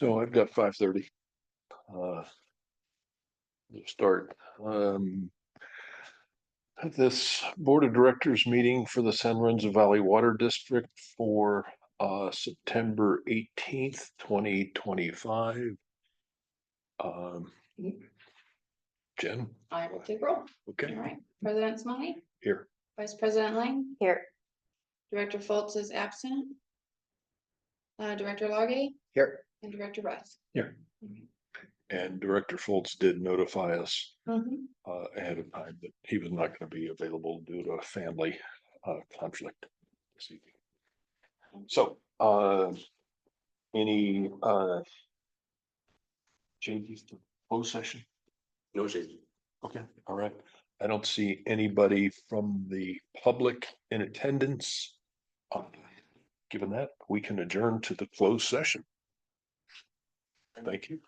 So I've got 5:30. We'll start. At this Board of Directors meeting for the San Lorenzo Valley Water District for September 18th, 2025. Jen, I will take roll. okay, All right. President Smiley, here. Vice President Lang, Here. Director Fultz is absent. Director Loggy Here. and Director Beth. Here. And Director Foltz did notify us Mhm. ahead of time that he was not going to be available due to a family conflict this evening. So, any changes to closed session? No changes. Okay, all right. I don't see anybody from the public in attendance. Given that, we can adjourn to the closed session. Thank you.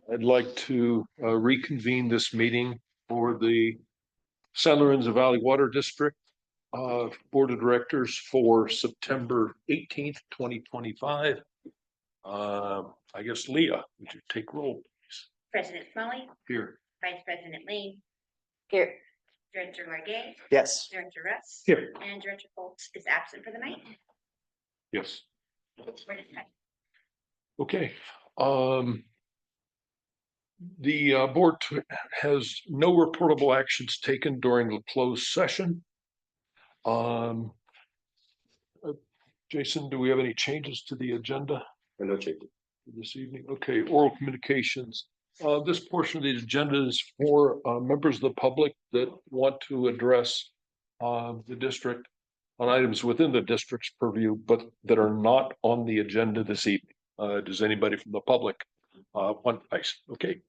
I'd like to reconvene this meeting for the San Lorenzo Valley Water District Board of Directors for September 18th, 2025. I guess Leah, would you take roll, please? President Smalley, Here. Vice President Lane, Here. Director Largay, Yes. Director Russ. Here. And Director Foltz is absent for the night. Yes. We're dismissed. Okay. The board has no reportable actions taken during the closed session. Jason, do we have any changes to the agenda? No changes. This evening? Okay, oral communications. This portion of the agenda is for members of the public that want to address the district on items within the district's purview, but that are not on the agenda this evening. Does anybody from the public want ice? Okay.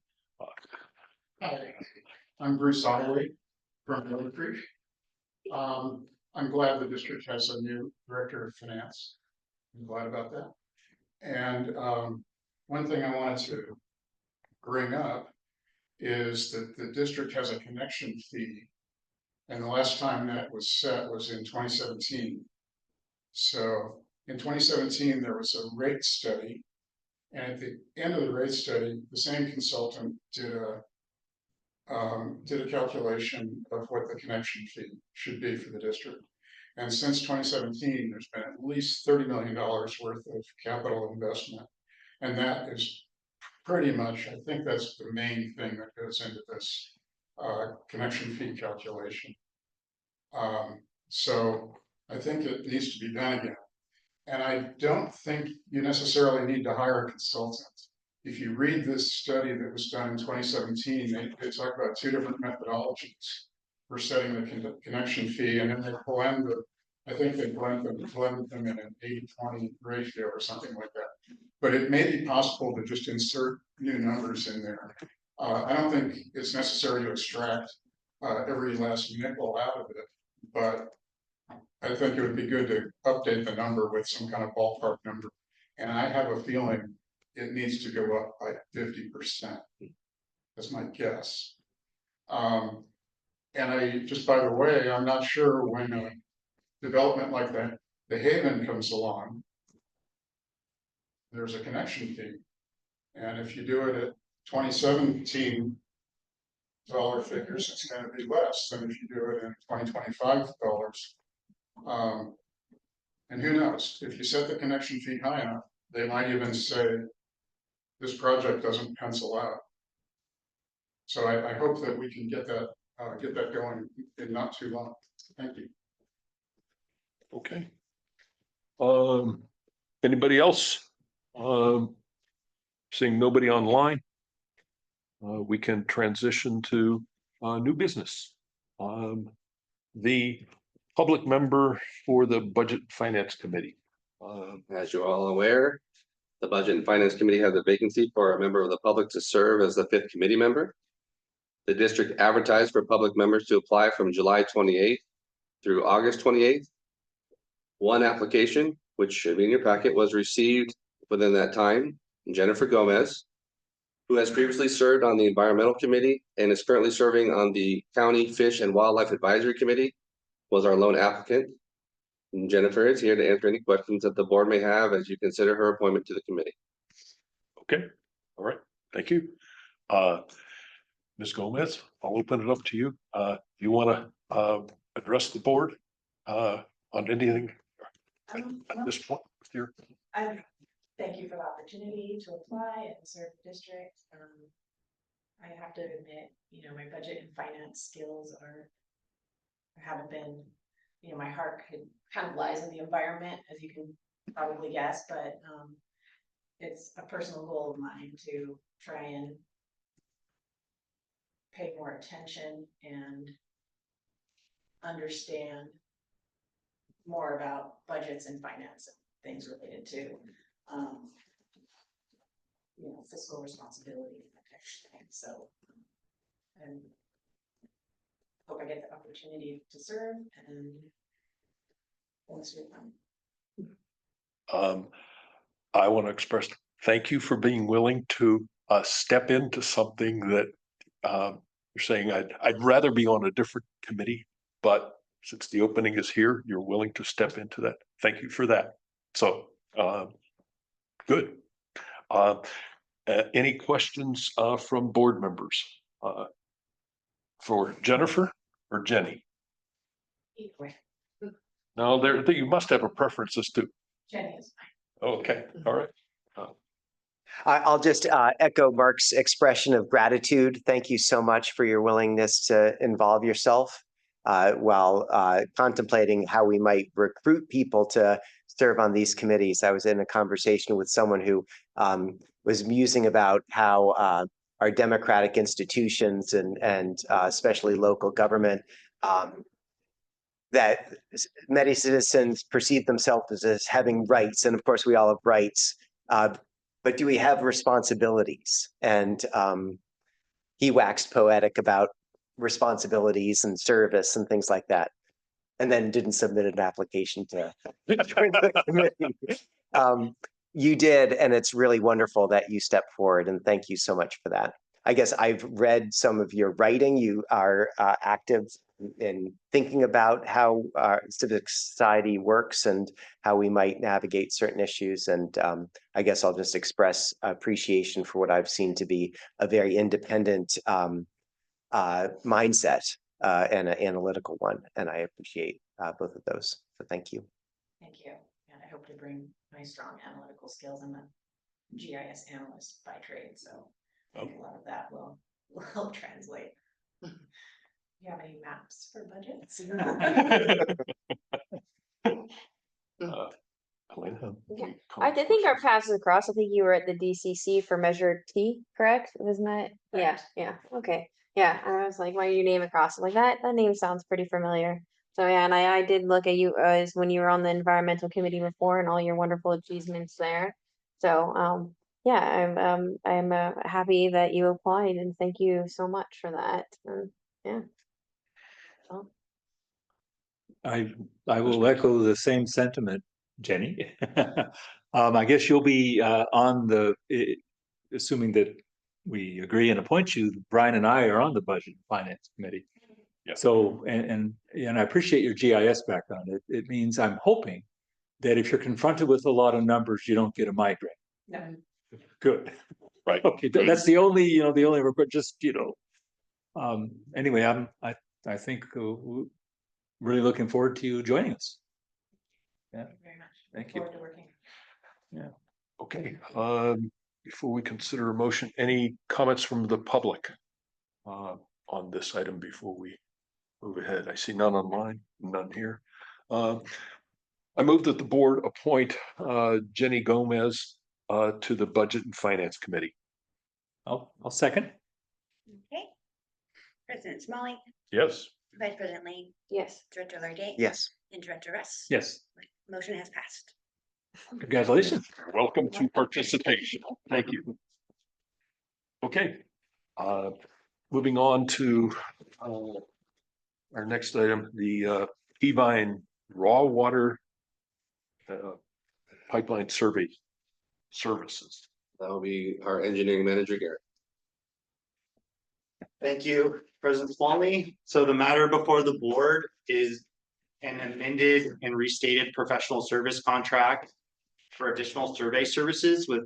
Hi, I'm Bruce Holloway from Miller Creek. I'm glad the district has a new director of finance. I'm glad about that. And one thing I wanted to bring up is that the district has a connection fee. And the last time that was set was in 2017. So in 2017, there was a rate study. And at the end of the rate study, the same consultant did a calculation of what the connection fee should be for the district. And since 2017, there's been at least $30 million worth of capital investment. And that is pretty much, I think that's the main thing that goes into this connection fee calculation. So I think it needs to be done again. And I don't think you necessarily need to hire a consultant. If you read this study that was done in 2017, they talk about two different methodologies for setting the connection fee, and then they blend them. I think they blend them in an 80-20 ratio or something like that. But it may be possible to just insert new numbers in there. I don't think it's necessary to extract every last nickel out of it, but I think it would be good to update the number with some kind of ballpark number. And I have a feeling it needs to go up by 50%. That's my guess. And just by the way, I'm not sure when a development like that, the Haven comes along, there's a connection fee. And if you do it at 2017 dollar figures, it's going to be less than if you do it in 2025 dollars. And who knows, if you set the connection fee high enough, they might even say, this project doesn't pencil out. So I hope that we can get that going in not too long. Thank you. Okay. Anybody else? Seeing nobody online, we can transition to new business. The public member for the Budget and Finance Committee. As you're all aware, the Budget and Finance Committee has a vacancy for a member of the public to serve as the 5th committee member. The district advertised for public members to apply from July 28th through August 28th. One application, which should be in your packet, was received within that time. Jennifer Gomez, who has previously served on the Environmental Committee and is currently serving on the County Fish and Wildlife Advisory Committee, was our lone applicant. And Jennifer is here to answer any questions that the board may have as you consider her appointment to the committee. Okay, all right, thank you. Ms. Gomez, I'll open it up to you. You want to address the board on anything at this point with your? Thank you for the opportunity to apply and serve the district. I have to admit, my budget and finance skills haven't been, my heart kind of lies in the environment, as you can probably guess, but it's a personal goal of mine to try and pay more attention and understand more about budgets and finance and things related to fiscal responsibility and that type of thing. So, and hope I get the opportunity to serve, and thanks for your time. I want to express thank you for being willing to step into something that you're saying I'd rather be on a different committee, but since the opening is here, you're willing to step into that. Thank you for that. So, good. Any questions from board members? For Jennifer or Jenny? No, you must have a preference as to, Jenny is fine. okay, all right. I'll just echo Mark's expression of gratitude. Thank you so much for your willingness to involve yourself while contemplating how we might recruit people to serve on these committees. I was in a conversation with someone who was musing about how our democratic institutions and especially local government that many citizens perceive themselves as having rights, and of course we all have rights. But do we have responsibilities? And he waxed poetic about responsibilities and service and things like that, and then didn't submit an application to join the committee. You did, and it's really wonderful that you stepped forward, and thank you so much for that. I guess I've read some of your writing. You are active in thinking about how our civic society works and how we might navigate certain issues. And I guess I'll just express appreciation for what I've seen to be a very independent mindset and an analytical one. And I appreciate both of those. So thank you. Thank you. And I hope to bring my strong analytical skills. I'm a GIS analyst by trade, so I think a lot of that will help translate. Do you have any maps for budgets? Elena? Yeah. any I comments, think our questions? paths across. I think you were at the DCC for Measure T, correct? Isn't that? Yeah, Correct. yeah, okay. Yeah, and I was like, why your name across? Like that name sounds pretty familiar. So yeah, and I did look at you as when you were on the environmental committee before and all your wonderful achievements there. So yeah, I'm happy that you applied and thank you so much for that. Yeah. So, I will echo the same sentiment, Jenny. I guess you'll be on assuming that we agree and appoint you, Brian and I are on the Budget and Finance Committee. Yeah. So, and I appreciate your GIS background. It means I'm hoping that if you're confronted with a lot of numbers, you don't get a migraine. No. Good. Right. Okay, that's the only, the only request, just, anyway, I think really looking forward to you joining us. Thank you very much. Thank Look you. forward to working. Okay, before we consider a motion, any comments from the public on this item before we move ahead? I see none online, none here. I move that the board appoint Jenny Gomez to the Budget and Finance Committee. I'll second. Okay. President Smalley, Yes. Vice President Lane, yes. Director Largay. Yes. And Director Russ. Yes. Motion has passed. Congratulations. Welcome to participation. Thank you. Okay, moving on to our next item, the Peavine Raw Water Pipeline Survey Services. That will be our engineering manager, Garrett. Thank you, President Smalley. So the matter before the board is an amended and restated professional service contract for additional survey services with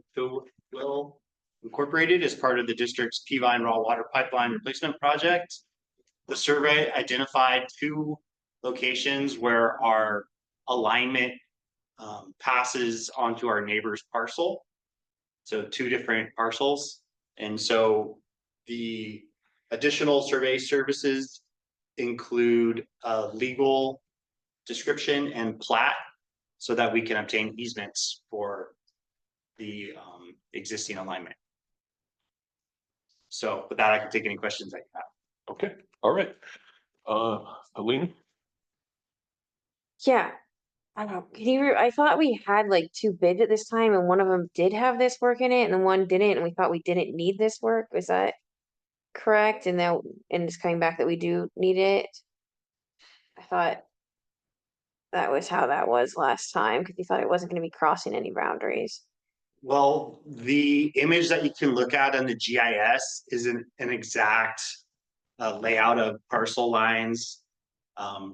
Will Incorporated as part of the district's Peavine Raw Water Pipeline Replacement Project. The survey identified 2 locations where our alignment passes onto our neighbor's parcel. So 2 different parcels. And so the additional survey services include a legal description and plat so that we can obtain easements for the existing alignment. So with that, I can take any questions that you have. Okay, all right. Alina? Yeah. I don't know. I thought we had like 2 bids at this time and one of them did have this work in it and then one didn't and we thought we didn't need this work. Was that correct? And now, and it's coming back that we do need it. I thought that was how that was last time because you thought it wasn't going to be crossing any boundaries. Well, the image that you can look at on the GIS is an exact layout of parcel lines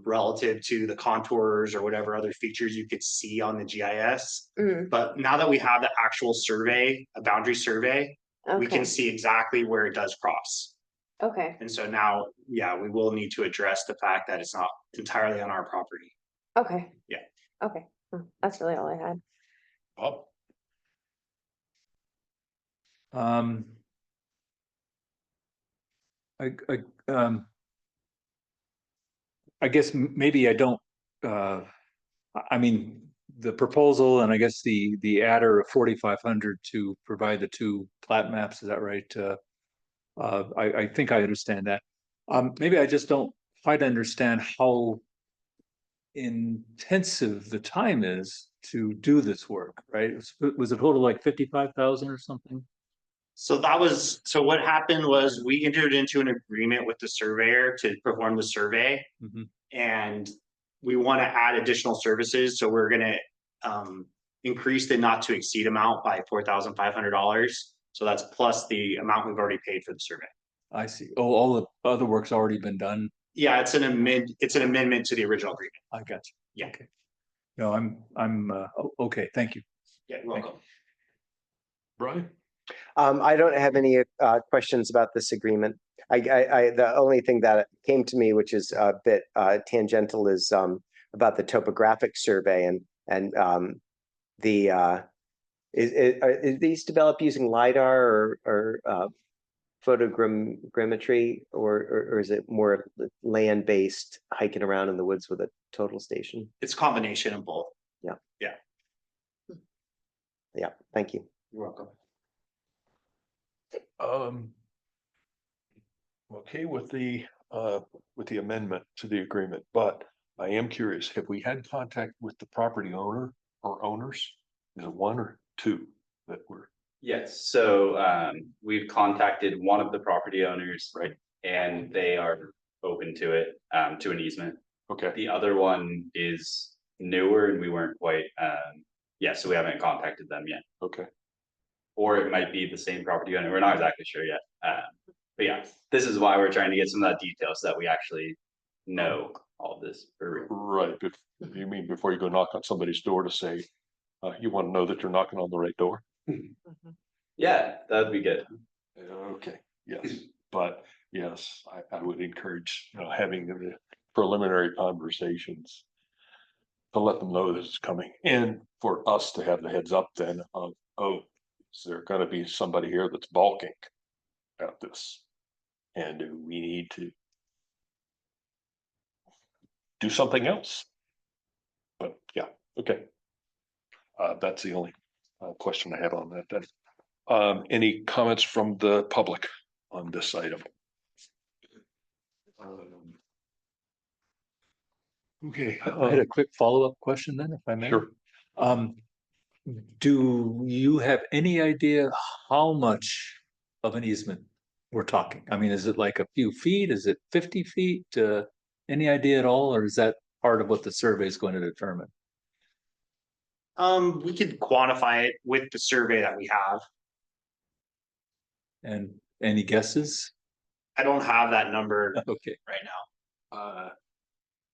relative to the contours or whatever other features you could see on the GIS. Mm, But now that we have the actual survey, a boundary survey, we can okay, see exactly where it does cross. okay, And so now, yeah, we will need to address the fact that it's not entirely on our property. okay. Yeah. Okay, that's really all I had. Bob? Um. I I guess maybe I don't, I mean, the proposal and I guess the adder of 4,500 to provide the two plat maps, is that right? I think I understand that. Maybe I just don't quite understand how intensive the time is to do this work, right? Was it total like 55,000 or something? So what happened was we entered into an agreement with the surveyor to perform the survey. Mhm. And we want to add additional services, so we're gonna increase the not to exceed amount by $4,500. So that's plus the amount we've already paid for the survey. I see. Oh, all the other work's already been done. Yeah, it's an amendment to the original agreement. I got you. Yeah. Okay. No, okay, thank you. Yeah, you're welcome. Brian? I don't have any questions about this agreement. The only thing that came to me, which is a bit tangential, is about the topographic survey and is these developed using LiDAR or photogrammetry, or is it more land-based, hiking around in the woods with a total station? It's a combination of both. Yeah, thank you. You're welcome. Okay with the amendment to the agreement, but I am curious, have we had contact with the property owner or owners? Is it one or two that were? Yes, so we've contacted one of the property owners. Right. And they are open to it, to an easement. Okay, The other one is newer and we weren't quite, so we haven't contacted them yet. okay. Or it might be the same property owner, we're not exactly sure yet. But yeah, this is why we're trying to get some of that detail so that we actually know all of this for real. Right, but you mean before you go knock on somebody's door to say, you want to know that you're knocking on the right door? Yeah, that'd be good. Okay, yes, but yes, I would encourage, having the preliminary conversations to let them know that it's coming, and for us to have the heads up then of, oh, is there gonna be somebody here that's balking at this? And do we need to do something else? But yeah, okay. That's the only question I had on that then. Any comments from the public on this item? Okay. I had a quick follow-up question then, if I may. Sure. Do you have any idea how much of an easement we're talking? I mean, is it like a few feet? Is it 50 feet? Any idea at all, or is that part of what the survey is going to determine? We could quantify it with the survey that we have. And any guesses? I don't have that number Okay. right now.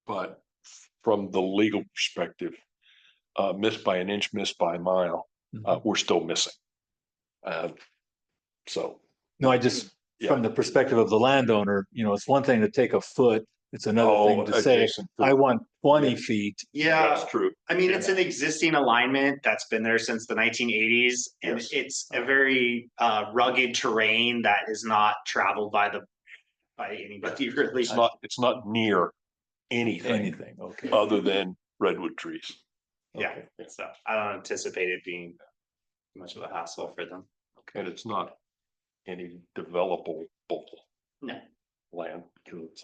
But from the legal perspective, missed by an inch, missed by a mile, we're still missing. So. No, I just, from the perspective of the landowner, it's one thing to take a foot. It's another thing to say, adjacent to- I want 20 feet. Yeah, That's true. I mean, it's an existing alignment that's been there since the 1980s, and Yes. it's a very rugged terrain that is not traveled by anybody really. It's not near anything Anything, okay. other than redwood trees. Yeah, Okay. so I don't anticipate it being much of a hassle for them. And it's not any developable No. land, because it's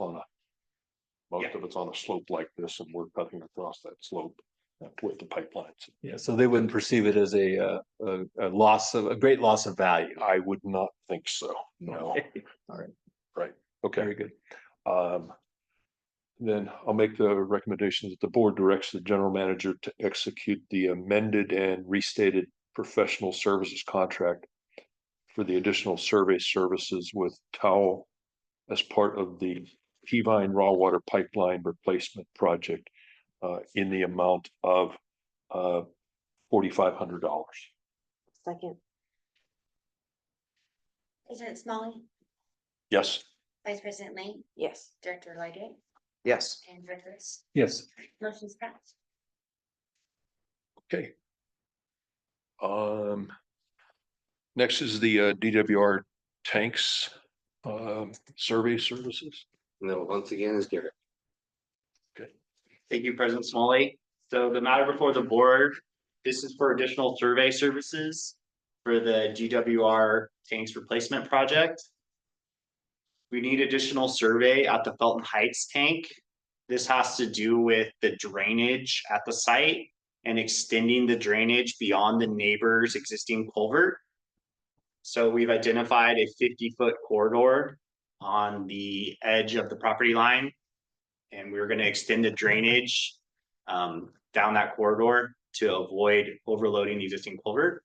most of it's on a slope like this, and we're cutting across that slope with the pipelines. Yeah, so they wouldn't perceive it as a great loss of value. I would not think so, no. Okay. All right, Right, okay. very good. Then I'll make the recommendation that the board directs the general manager to execute the amended and restated professional services contract for the additional survey services with Towel as part of the Peavine Raw Water Pipeline Replacement Project in the amount of $4,500. Second, President Smalley, Yes. Vice President Lang, yes. Director Lightgev, Yes. and Director Riss. Yes. Motion's passed. Okay. Next is the DWR tanks survey services. And then once again is Garrett. Thank you, President Smalley. So the matter before the board, this is for additional survey services for the GWR tanks replacement project. We need additional survey at the Felton Heights tank. This has to do with the drainage at the site and extending the drainage beyond the neighbor's existing culvert. So we've identified a 50-foot corridor on the edge of the property line. And we're gonna extend the drainage down that corridor to avoid overloading the existing culvert.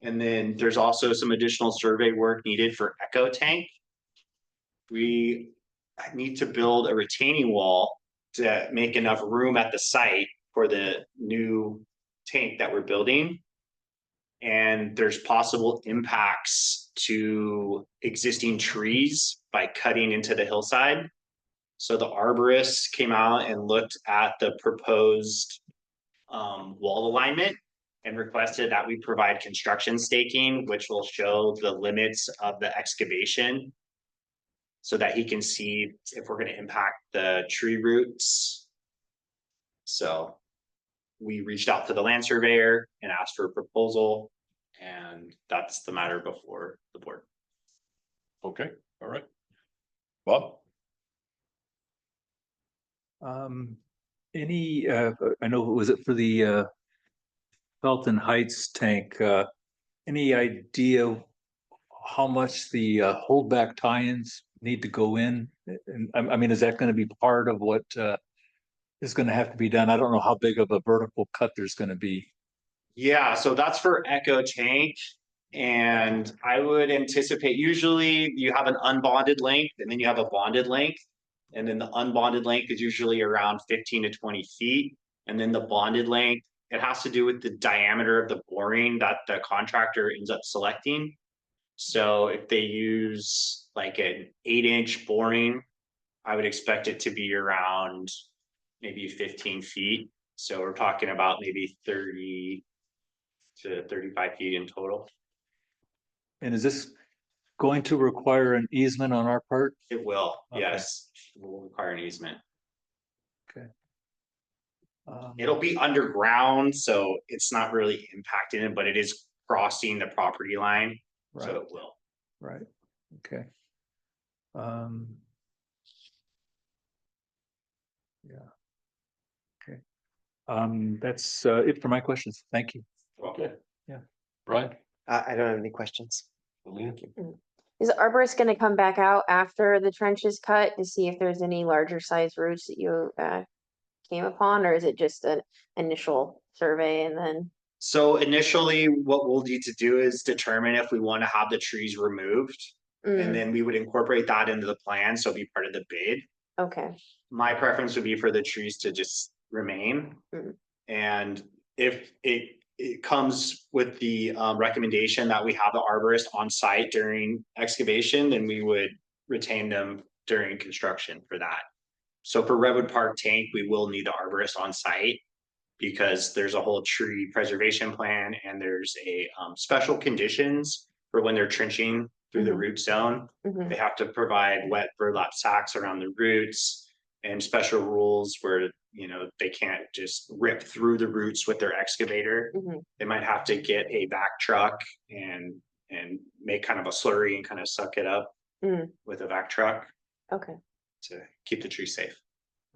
And then there's also some additional survey work needed for Echo Tank. We need to build a retaining wall to make enough room at the site for the new tank that we're building. And there's possible impacts to existing trees by cutting into the hillside. So the arborists came out and looked at the proposed wall alignment and requested that we provide construction staking, which will show the limits of the excavation so that he can see if we're going to impact the tree roots. So we reached out to the land surveyor and asked for a proposal, and that's the matter before the board. Okay, all right. Bob? Any, I know, was it for the Felton Heights tank? Any idea how much the holdback tie-ins need to go in? And I mean, is that going to be part of what is going to have to be done? I don't know how big of a vertical cut there's going to be. Yeah, so that's for Echo Tank. And I would anticipate, usually you have an unbonded length and then you have a bonded length. And then the unbonded length is usually around 15 to 20 feet. And then the bonded length, it has to do with the diameter of the boring that the contractor ends up selecting. So if they use like an 8-inch boring, I would expect it to be around maybe 15 feet. So we're talking about maybe 30 to 35 feet in total. And is this going to require an easement on our part? It will, Okay. yes, it will require an easement. Um, It'll be underground, so it's not really impacting it, but it is crossing the property line, so Right, it will. right, okay. Um. Yeah. Okay. That's it for my questions. Thank you. Okay. Yeah. Brian? I don't have any questions. Alina? Is the arborist gonna come back out after the trench is cut to see if there's any larger size roots that you came upon, or is it just an initial survey and then? So initially, what we'll need to do is determine if we want to have the trees removed. Mm, And then we would incorporate that into the plan, so it'll be part of the bid. okay, My preference would be for the trees to just remain. Mhm. And if it comes with the recommendation that we have the arborist on site during excavation, then we would retain them during construction for that. So for Redwood Park Tank, we will need the arborist on site because there's a whole tree preservation plan and there's a special conditions for when they're trenching through the Mhm. root zone. mhm, They have to provide wet burlap sacks around the roots and special rules where, you know, they can't just rip through the roots with their excavator. mhm. They might have to get a vac truck and make kind of a slurry and kind of suck it up Mm. with a vac truck Okay, to keep the tree safe.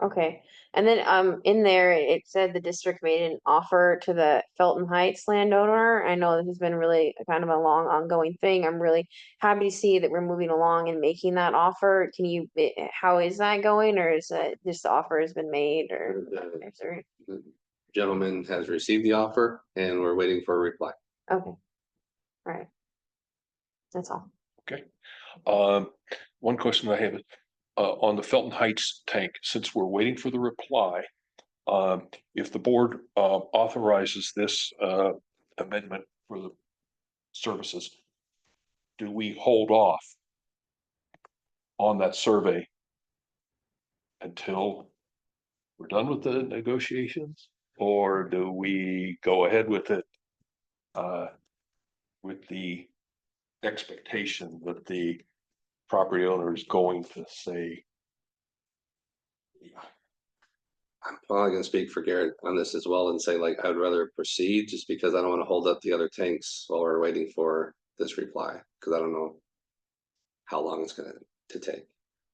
okay. And then in there, it said the district made an offer to the Felton Heights landowner. I know this has been really kind of a long ongoing thing. I'm really happy to see that we're moving along and making that offer. Can you, how is that going, or is it just the offer has been made, or? The is there- gentleman has received the offer and we're waiting for a reply. Okay. All right. That's all. One question I have is, on the Felton Heights tank, since we're waiting for the reply, if the board, authorizes this, amendment for the services, do we hold off on that survey until we're done with the negotiations? Or do we go ahead with it, with the expectation that the property owner is going to say, I'm probably gonna speak for Garrett on this as well and say like, I'd rather proceed just because I don't wanna hold up the other tanks while we're waiting for this reply, cause I don't know how long it's gonna to take.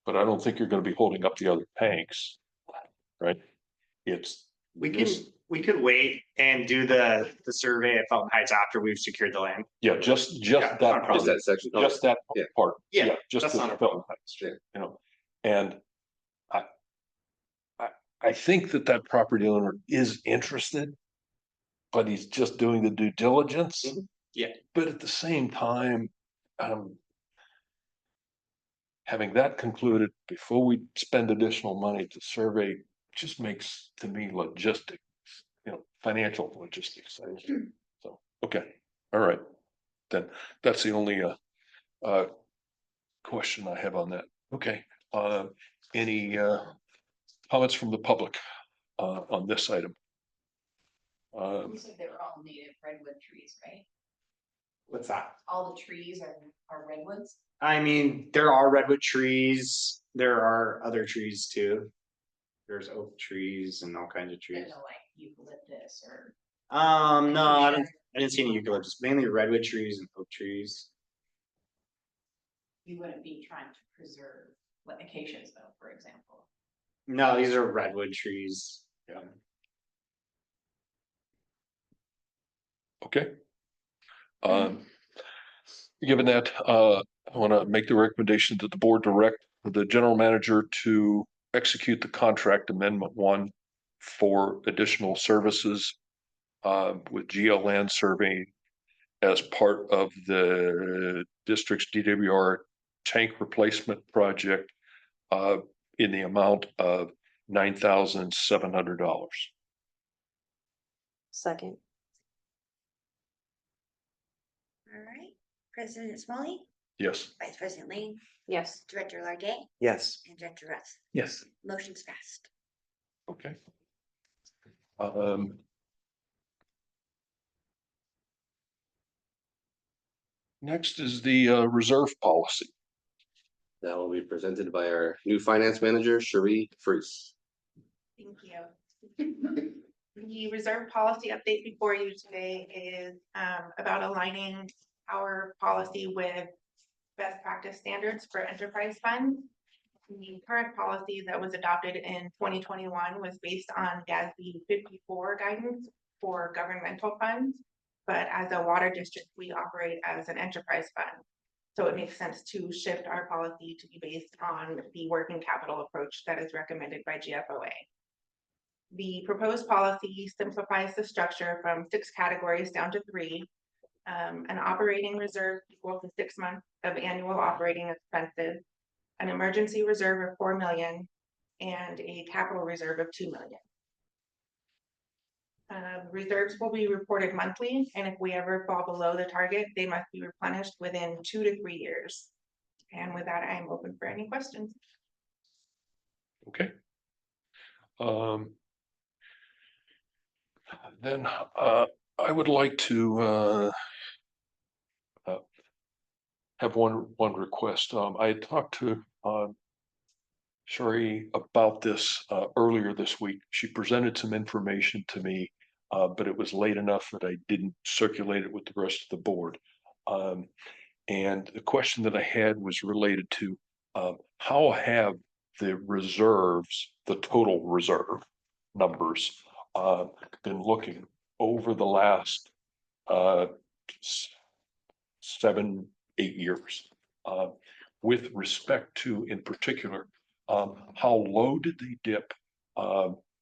but I don't think you're gonna be holding up the other tanks, right? It's. We this- could wait and do the survey at Felton Heights after we've secured the land. Yeah, just Yeah, that not a part, Just that section. just that Yeah. part. Yeah, Just that's the not a Felton Heights, you know, and I think that property owner is interested, but he's just doing the due diligence. Mhm. Yeah. But at the same time, having that concluded before we spend additional money to survey just makes to me logistics, financial logistics. So, okay, all right. Then that's the only question I have on that. Okay, any comments from the public on this item? You said they were all native redwood trees, right? What's that? All the trees are redwoods? I mean, there are redwood trees, there are other trees too. There's oak trees and all kinds of You trees. know, like eucalyptus or. No, I didn't see any eucalyptus, mainly redwood trees and oak trees. You wouldn't be trying to preserve like acacias though, for example. No, these are redwood trees. Yeah. Okay. Given that, I want to make the recommendation that the board direct the general manager to execute the contract amendment 1 for additional services with GL Land Surveying as part of the district's DWR tank replacement project in the amount of $9,700. Second. All right, President Smalley, Yes. Vice President Lane, Yes. Director Largay, Yes. and Director Russ. Yes. Motion's passed. Okay. Next is the reserve policy. That will be presented by our new finance manager, Cherie Freese. Thank you. The reserve policy update before you today is about aligning our policy with best practice standards for enterprise funds. The current policy that was adopted in 2021 was based on GASB 54 guidance for governmental funds. But as a water district, we operate as an enterprise fund. So it makes sense to shift our policy to be based on the working capital approach that is recommended by GFOA. The proposed policy simplifies the structure from 6 categories down to 3. An operating reserve equal to 6 months of annual operating expenses, an emergency reserve of 4 million, and a capital reserve of 2 million. Reserves will be reported monthly, and if we ever fall below the target, they must be replenished within 2 to 3 years. And with that, I am open for any questions. Okay. Then I would like to have one request. I had talked to Cherie about this earlier this week. She presented some information to me, but it was late enough that I didn't circulate it with the rest of the board. And the question that I had was related to how have the reserves, the total reserve numbers, been looking over the last 7-8 years, with respect to, in particular, how low did they dip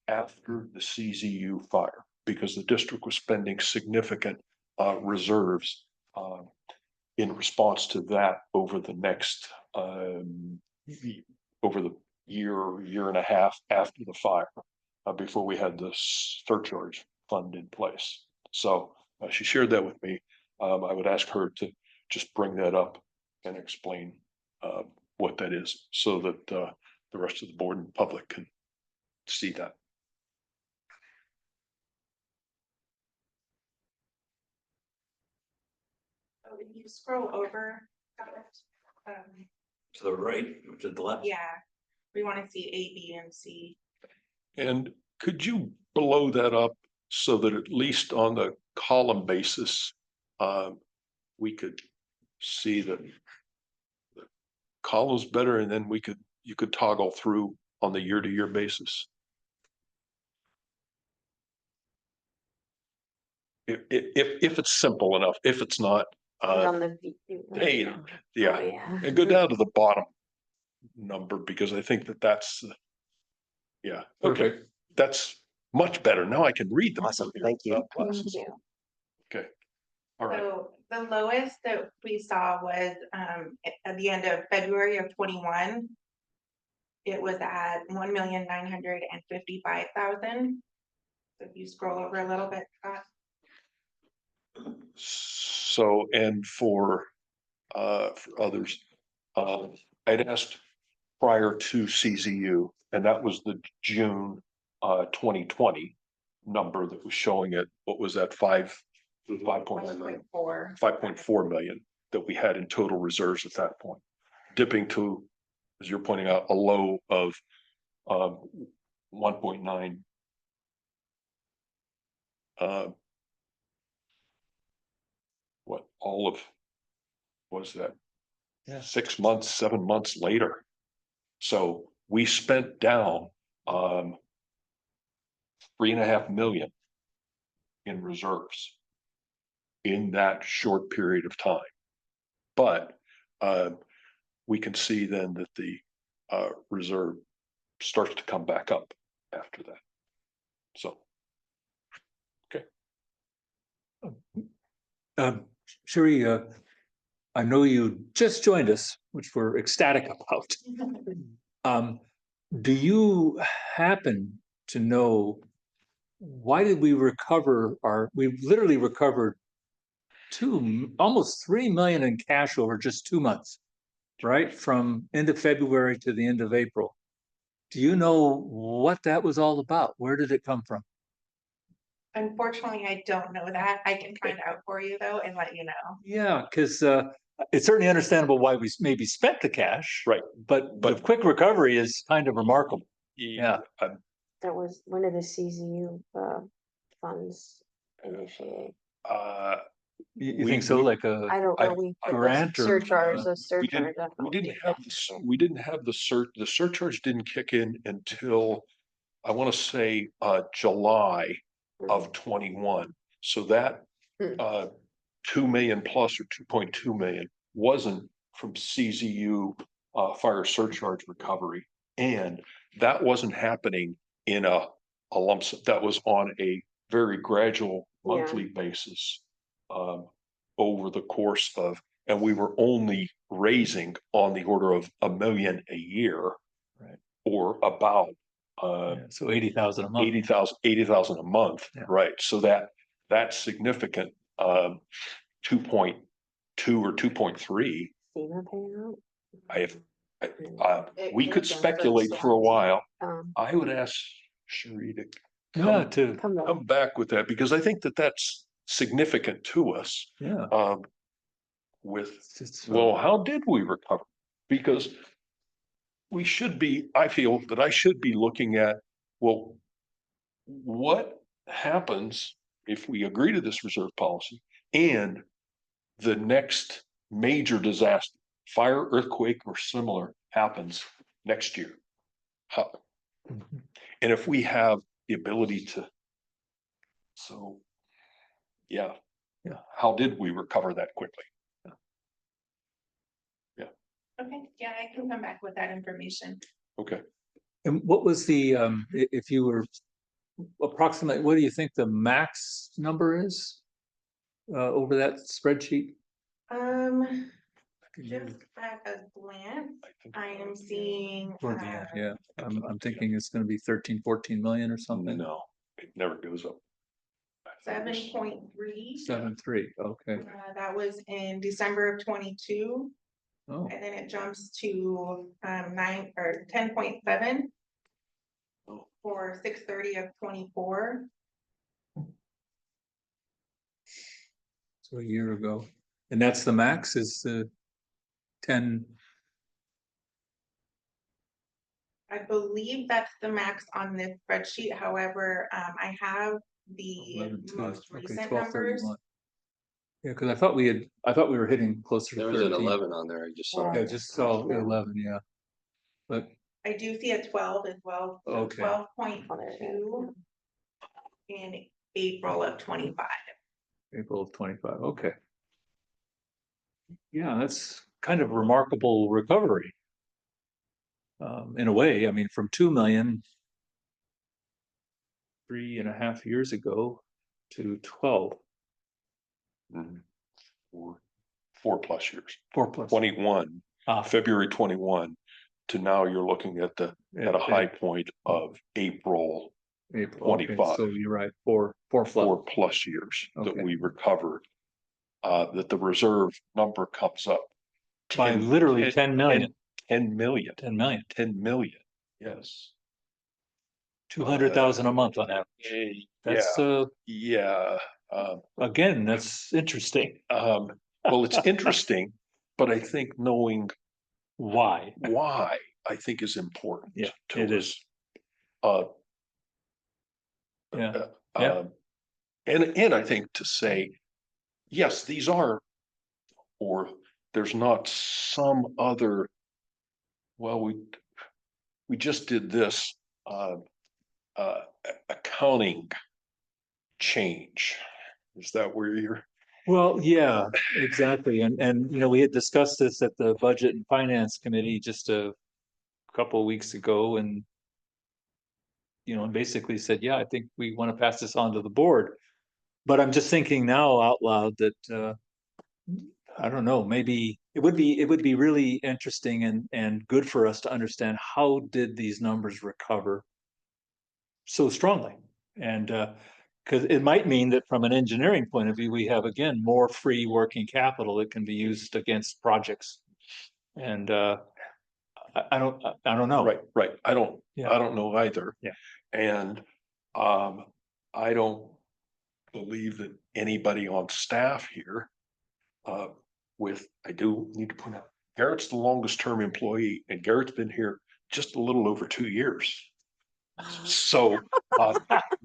after the CZU fire? Because the district was spending significant reserves in response to that over the next over the year and a half after the fire, before we had the surcharge fund in place. So she shared that with me. I would ask her to just bring that up and explain what that is, so that the rest of the board and public can see that. So if you scroll over, um, To the right, to the left. yeah, we want to see A, B, and C. And could you blow that up so that at least on the column basis, we could see the columns better, and then you could toggle through on the year-to-year basis? If it's simple enough. If it's not, On the view. hey, Oh, yeah, yeah. and go down to the bottom number, because I think that's yeah, okay, that's much better. Now I can read them. Awesome, thank you. Thank you. Okay, all right. So the lowest that we saw was at the end of February of 21. It was at 1,955,000. So if you scroll over a little bit, Scott. So, and for others, I'd asked prior to CZU, and that was the June 2020 number that was showing it. What was that, 5.4 million that we had in total reserves at that point, dipping to, as you're pointing out, a low of 1.9. What all of was that? Yeah. 6 months, 7 months later. So we spent down 3.5 million in reserves in that short period of time. But we can see then that the reserve starts to come back up after that. So, okay. Sherry, I know you just joined us, which we're ecstatic about. Do you happen to know why did we recover we literally recovered almost 3 million in cash over just 2 months, right? From end of February to the end of April. Do you know what that was all about? Where did it come from? Unfortunately, I don't know that. I can find out for you though and let you know. Yeah, because it's certainly understandable why we maybe spent the cash. Right. But the quick recovery is kind of remarkable. Yeah. That was one of the CZU funds initiate. You think so? Like I don't know, we put the grant or, surcharge, those We surcharge. didn't have the surcharge didn't kick in until, I want to say, July of 21. So that 2 million plus or 2.2 million wasn't from CZU fire surcharge recovery, and that wasn't happening in a lump sum. That was on a very gradual monthly basis over the course of, and we were only raising on the order of $1 million a year, right? Or about so 80,000 a month. 80,000 a month, yeah. Right? So that's significant. 2.2 or 2.3. We could speculate for a while. I would ask Sherry to come back with that, because I think that that's significant to us. Yeah. Well, how did we recover? Because I feel that I should be looking at, well, what happens if we agree to this reserve policy and the next major disaster, fire, earthquake, or similar, happens next year? And if we have the ability to, yeah. How did we recover that quickly? Okay, yeah, I can come back with that information. Okay. And what was the, if you were approximate, what do you think the max number is? over that spreadsheet? Just at a glance, I think I am seeing. Toward the end, yeah, I'm thinking it's gonna be 13, 14 million or something. no, it never goes up. 7.3. 7.3, okay. That was in December of 22, Oh, and then it jumps to 9 or 10.7 Oh. for 6/30 of 24. so a year ago. And that's the max is the 10, I believe that's the max on this spreadsheet. However, I have the 11, 2, most okay, recent 1231. numbers. Yeah, because I thought we were hitting closer to There was an 13. 11 on there, I just saw. Yeah, just saw 11, yeah. But, I do see a 12 as well. So Okay. 12.2 in April of 25. April of 25, okay. Yeah, that's kind of remarkable recovery. In a way, I mean, from 2 million 3.5 years ago to 12, Mhm. Four plus years, 4+. 21, February 21 to now you're looking at at a high point of April, April, okay, 25. so you're right, 4+. 4+ years that Okay. we recovered. That the reserve number comes up. By 10 literally 10 million. 10 million, 10 million, 10 million, yes. 200,000 a month on average. Yeah, That's, yeah. again, that's interesting. Well, it's interesting, but I think knowing Why? why, I think is important. Yeah, to it us. is. Uh, Yeah, uh, yeah. And I think to say, yes, these are, or there's not some other, well, we just did this, accounting change. Is that where you're? Well, yeah, exactly. And, you know, we had discussed this at the Budget and Finance Committee just a couple of weeks ago and, you know, and basically said, yeah, I think we want to pass this on to the board. But I'm just thinking now out loud that, I don't know, maybe it would be really interesting and good for us to understand how did these numbers recover so strongly? And, because it might mean that from an engineering point of view, we have again more free working capital that can be used against projects. And I don't know. Right. I don't Yeah. know either. Yeah. And I don't believe that anybody on staff here I do need to point out, Garrett's the longest term employee and Garrett's been here just a little over 2 years. So,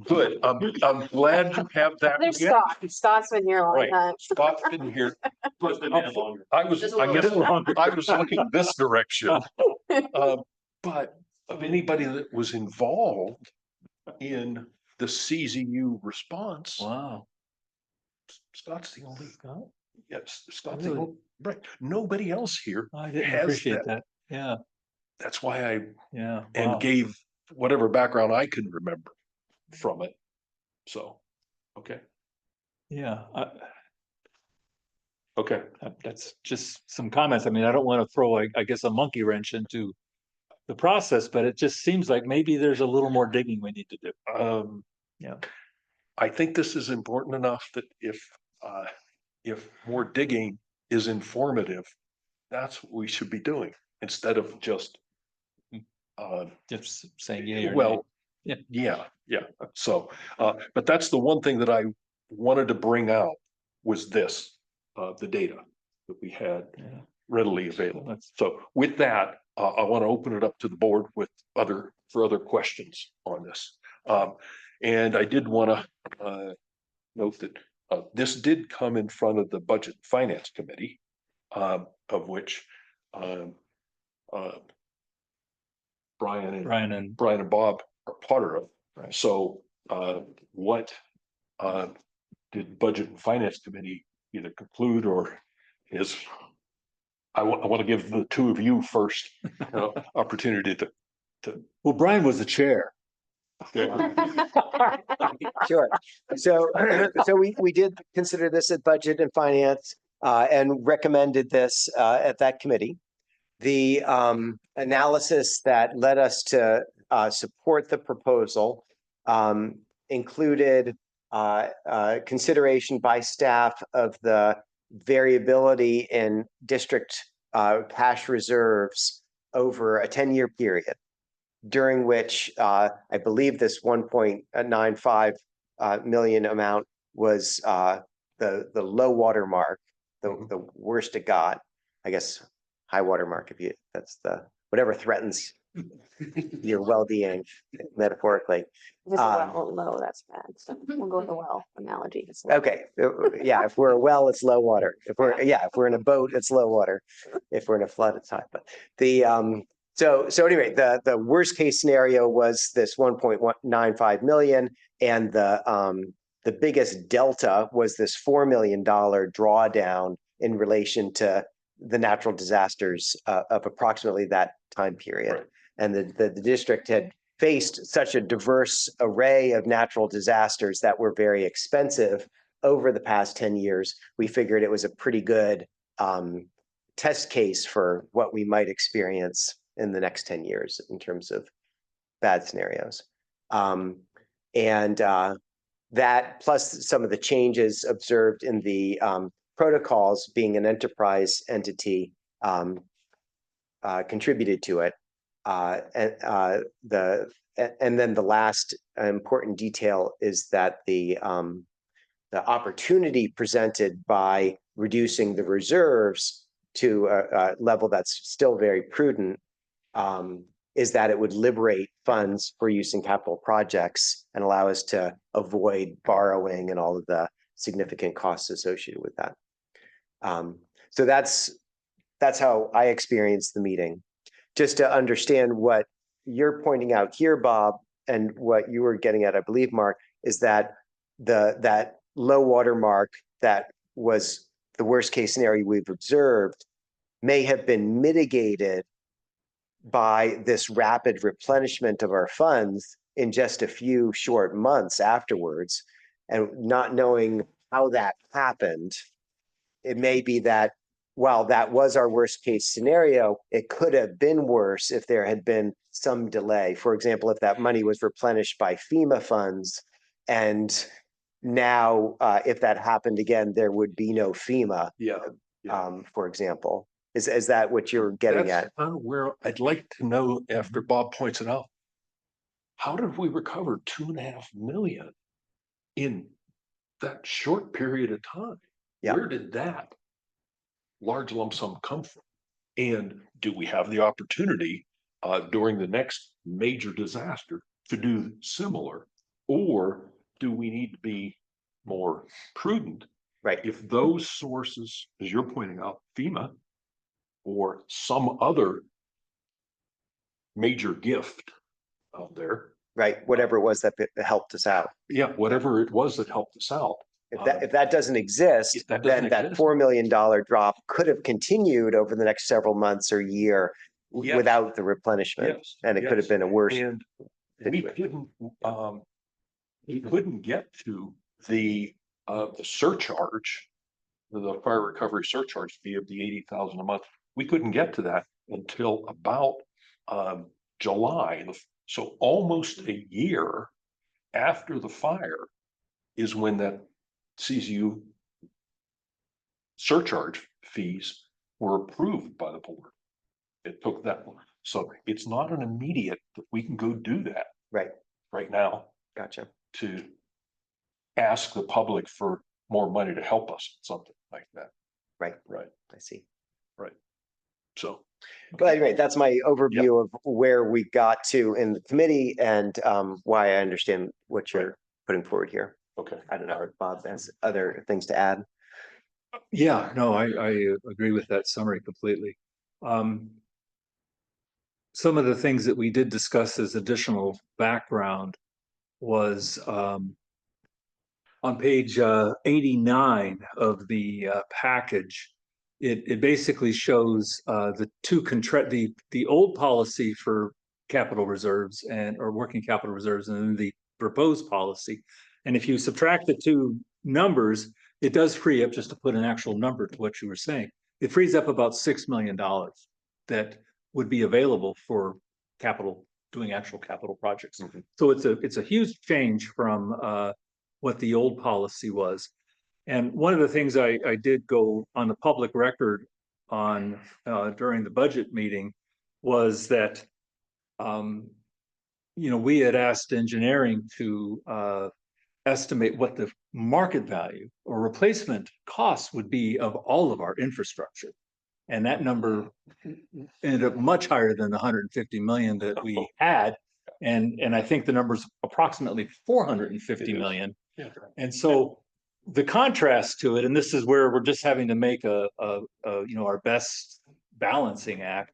good. I'm glad you have that. There's Yeah, Scott. Scott's been here a long Right. time. Scott's been here. Just been here longer. I was looking this direction. But of anybody that was involved in the CZU response, Wow. Scott's the only, yes, Scott's Really? the only, right. Nobody else here. I didn't has appreciate that. Yeah, That's why I yeah. and Wow. gave whatever background I can remember from it. So, okay, Yeah, okay. that's just some comments. I mean, I don't want to throw, I guess, a monkey wrench into the process, but it just seems like maybe there's a little more digging we need to do. Yeah. I think this is important enough that if more digging is informative, that's what we should be doing instead of just Just saying yay or nay. well, Yeah. yeah. So, but that's the one thing that I wanted to bring out was this, the data that we had Yeah. readily available. That's- So with that, I want to open it up to the board with other questions on this. And I did want to note that this did come in front of the Budget and Finance Committee, of which Brian and Bob are part of. Right. So what did Budget and Finance Committee either conclude or is, I want to give the two of you first opportunity to. Well, Brian was the chair. Sure. So, so we did consider this at Budget and Finance and recommended this at that committee. The analysis that led us to support the proposal included consideration by staff of the variability in district cash reserves over a 10-year period, during which I believe this 1.95 million amount was the low water mark, the worst it got. I guess high water mark, if you, that's the whatever threatens your well-being metaphorically. If it's low, that's bad. So we'll go with the well analogy. It's low. Okay, yeah, if we're a well, it's low water. If we're in a boat, it's low water. If we're in a flood, it's high. But the so anyway, the worst case scenario was this 1.95 million, and the biggest delta was this $4 million drawdown in relation to the natural disasters of approximately that time period. Right. And the district had faced such a diverse array of natural disasters that were very expensive over the past 10 years. We figured it was a pretty good test case for what we might experience in the next 10 years in terms of bad scenarios. That plus some of the changes observed in the protocols, being an enterprise entity, contributed to it. And then the last important detail is that the opportunity presented by reducing the reserves to a level that's still very prudent is that it would liberate funds for use in capital projects and allow us to avoid borrowing and all of the significant costs associated with that. So that's how I experienced the meeting. Just to understand what you're pointing out here, Bob, and what you were getting at, I believe, Mark, is that that low water mark that was the worst case scenario we've observed may have been mitigated by this rapid replenishment of our funds in just a few short months afterwards. And not knowing how that happened, it may be that while that was our worst case scenario, it could have been worse if there had been some delay. For example, if that money was replenished by FEMA funds, and now if that happened again, there would be no FEMA, for example. Is that what you're getting at? Where I'd like to know, after Bob points it out, how did we recover 2.5 million in that short period of time? Yeah. Where did that large lump sum come from? And do we have the opportunity during the next major disaster to do similar? Or do we need to be more prudent? Right. If those sources, as you're pointing out, FEMA or some other major gift out there. Right, whatever it was that helped us out. Yeah, whatever it was that helped us out. If that doesn't exist, If that doesn't then that exist. $4 million drop could have continued over the next several months or year Yes. without the replenishment. Yes, And it could have yes. been a worse. And we couldn't get to the surcharge, the fire recovery surcharge fee of the 80,000 a month. We couldn't get to that until about July. So almost a year after the fire is when that CZU surcharge fees were approved by the board. It took that long. So it's not an immediate that we can go do that right now Gotcha. to ask the public for more money to help us, something like that. Right. Right. I see. So. But anyway, that's my overview of where we got to in the committee and why I understand what you're putting forward here. Okay. I don't know if Bob has other things to add. Yeah, no, I agree with that summary completely. Some of the things that we did discuss as additional background was on page 89 of the package. It basically shows the old policy for capital reserves or working capital reserves, and then the proposed policy. And if you subtract the two numbers, it does free up, just to put an actual number to what you were saying, it frees up about $6 million that would be available for capital, doing actual capital projects. Mhm. So it's a huge change from what the old policy was. And one of the things I did go on the public record on during the budget meeting was that we had asked engineering to estimate what the market value or replacement cost would be of all of our infrastructure. And that number ended up much higher than the 150 million that we had. And I think the number's approximately 450 million. Yeah. And so the contrast to it, and this is where we're just having to make our best balancing act,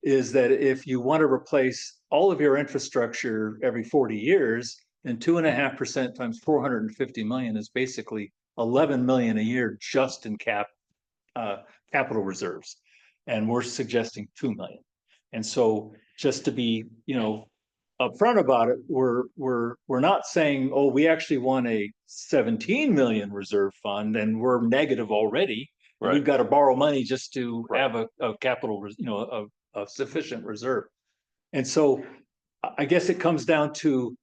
is that if you want to replace all of your infrastructure every 40 years, then 2.5% times 450 million is basically 11 million a year just in capital reserves. And we're suggesting 2 million. And so just to be, upfront about it, we're not saying, oh, we actually want a 17 million reserve fund and we're negative already. Right. We've got to borrow money just to Right. have a capital, a sufficient reserve. And so I guess it comes down to,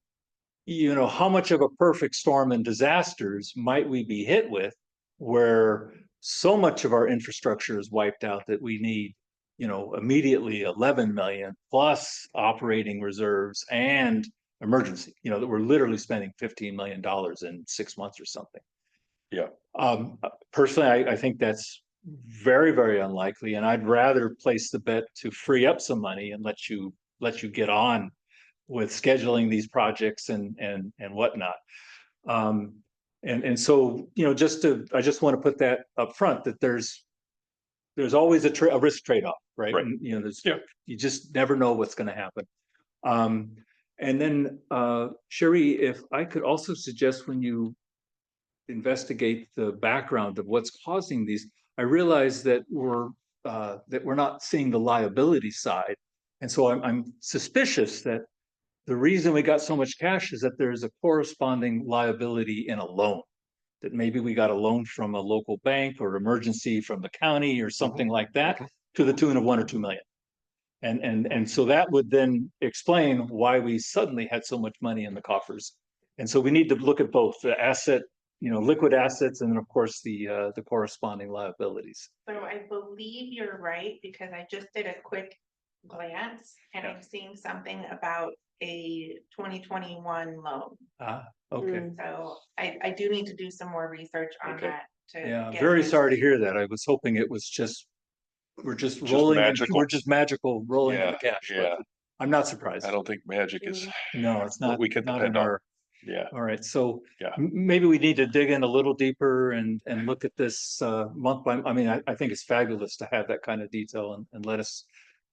how much of a perfect storm and disasters might we be hit with, where so much of our infrastructure is wiped out that we need, immediately 11 million plus operating reserves and emergency, that we're literally spending $15 million in 6 months or something. Yeah. Personally, I think that's very, very unlikely, and I'd rather place the bet to free up some money and let you get on with scheduling these projects and whatnot. And so, I just want to put that up front, that there's always a risk trade-off, right? Right. And, Yeah. you just never know what's going to happen. And then, Sherry, if I could also suggest, when you investigate the background of what's causing these, I realize that we're not seeing the liability side. And so I'm suspicious that the reason we got so much cash is that there's a corresponding liability in a loan. That maybe we got a loan from a local bank or emergency from the county or something like that, to the tune of 1 or 2 million. And so that would then explain why we suddenly had so much money in the coffers. And so we need to look at both the asset, liquid assets, and then of course the corresponding liabilities. So I believe you're right, because I just did a quick glance and I'm seeing something about a 2021 loan. Okay. So I do need to do some more research on Okay. that. Yeah, get very an sorry to answer. hear that. I was hoping it was we're just Just rolling, magical. we're just magical rolling in Yeah, the cash. but yeah. I'm not surprised. I don't think magic is, No, it's what not, we can not depend in on. our, Yeah. all right, so Yeah. maybe we need to dig in a little deeper and look at this month by, I think it's fabulous to have that kind of detail and let us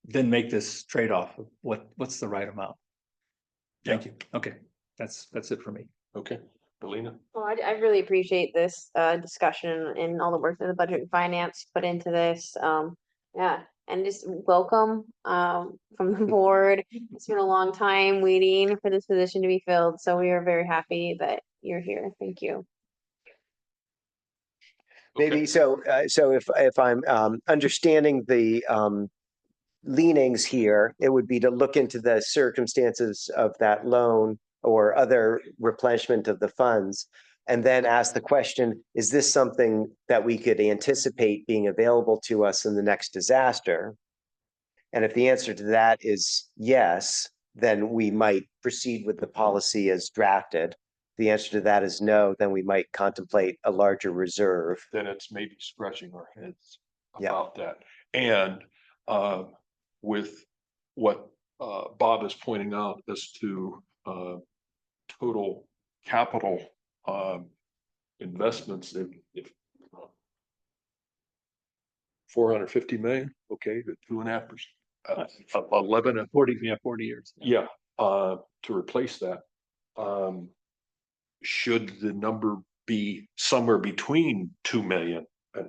then make this trade-off of what's the right amount. Thank you. Okay, that's it for me. Okay, Alina? Well, I really appreciate this discussion and all the work that the budget and finance put into this. Yeah, and just welcome from the board. It's been a long time waiting for this position to be filled, so we are very happy that you're here. Thank you. Maybe so if I'm understanding the leanings here, it would be to look into the circumstances of that loan or other replenishment of the funds, and then ask the question, is this something that we could anticipate being available to us in the next disaster? And if the answer to that is yes, then we might proceed with the policy as drafted. The answer to that is no, then we might contemplate a larger reserve. Then it's maybe scratching our heads Yeah. about that. And with what Bob is pointing out as to total capital investments, if 450 million, okay, the 2.5%, 11 and 40 years. yeah, to replace that. Should the number be somewhere between 2 million? And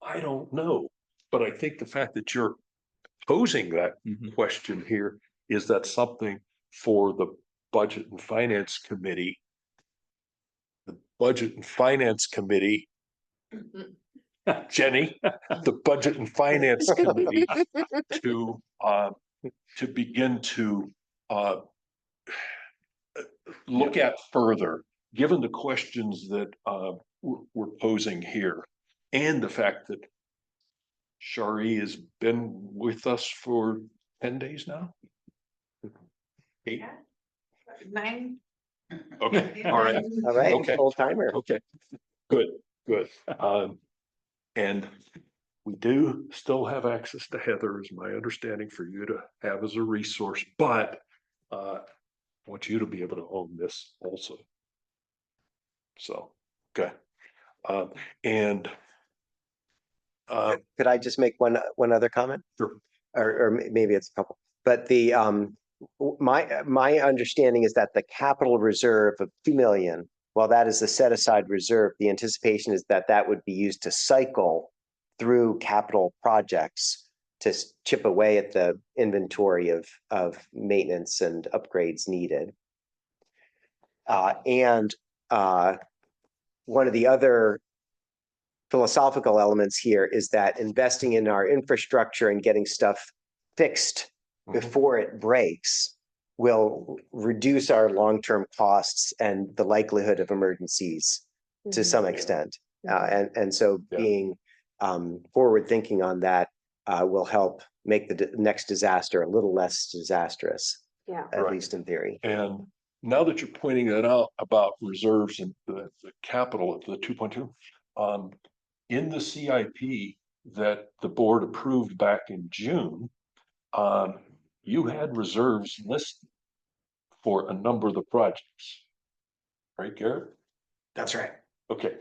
I don't know, but I think the fact that you're posing that Mhm. question here, is that something for the Budget and Finance Committee. The Budget and Finance Committee, Jenny, the Budget and Finance Committee to begin to look at further, given the questions that we're posing here, and the fact that Shari has been with us for 10 days now. 8? 9. Okay, all right. All right, Okay. full timer. Okay, good. And we do still have access to Heather, is my understanding, for you to have as a resource, but I want you to be able to own this also. So, okay. And Could I just make one other comment? Sure. Or maybe it's a couple, but my understanding is that the capital reserve of 2 million, while that is the set aside reserve, the anticipation is that that would be used to cycle through capital projects to chip away at the inventory of maintenance and upgrades needed. And one of the other philosophical elements here is that investing in our infrastructure and getting stuff fixed before it breaks will reduce our long-term costs and the likelihood of emergencies to some extent. And so being forward thinking on that will help make the next disaster a little less disastrous, Yeah. at Right. least in theory. And now that you're pointing that out about reserves and the capital of the 2.2, in the CIP that the board approved back in June, you had reserves listed for a number of the projects. Right, Garrett? That's right. Okay,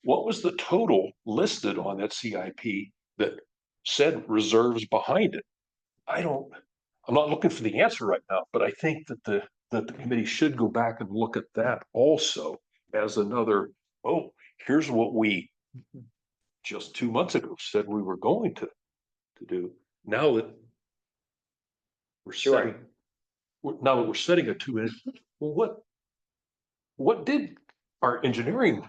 what was the total listed on that CIP that said reserves behind it? I'm not looking for the answer right now, but I think that the committee should go back and look at that also as another, here's what we just 2 months ago said we were going to do. Now that we're setting a 2 minute, well, what did our engineering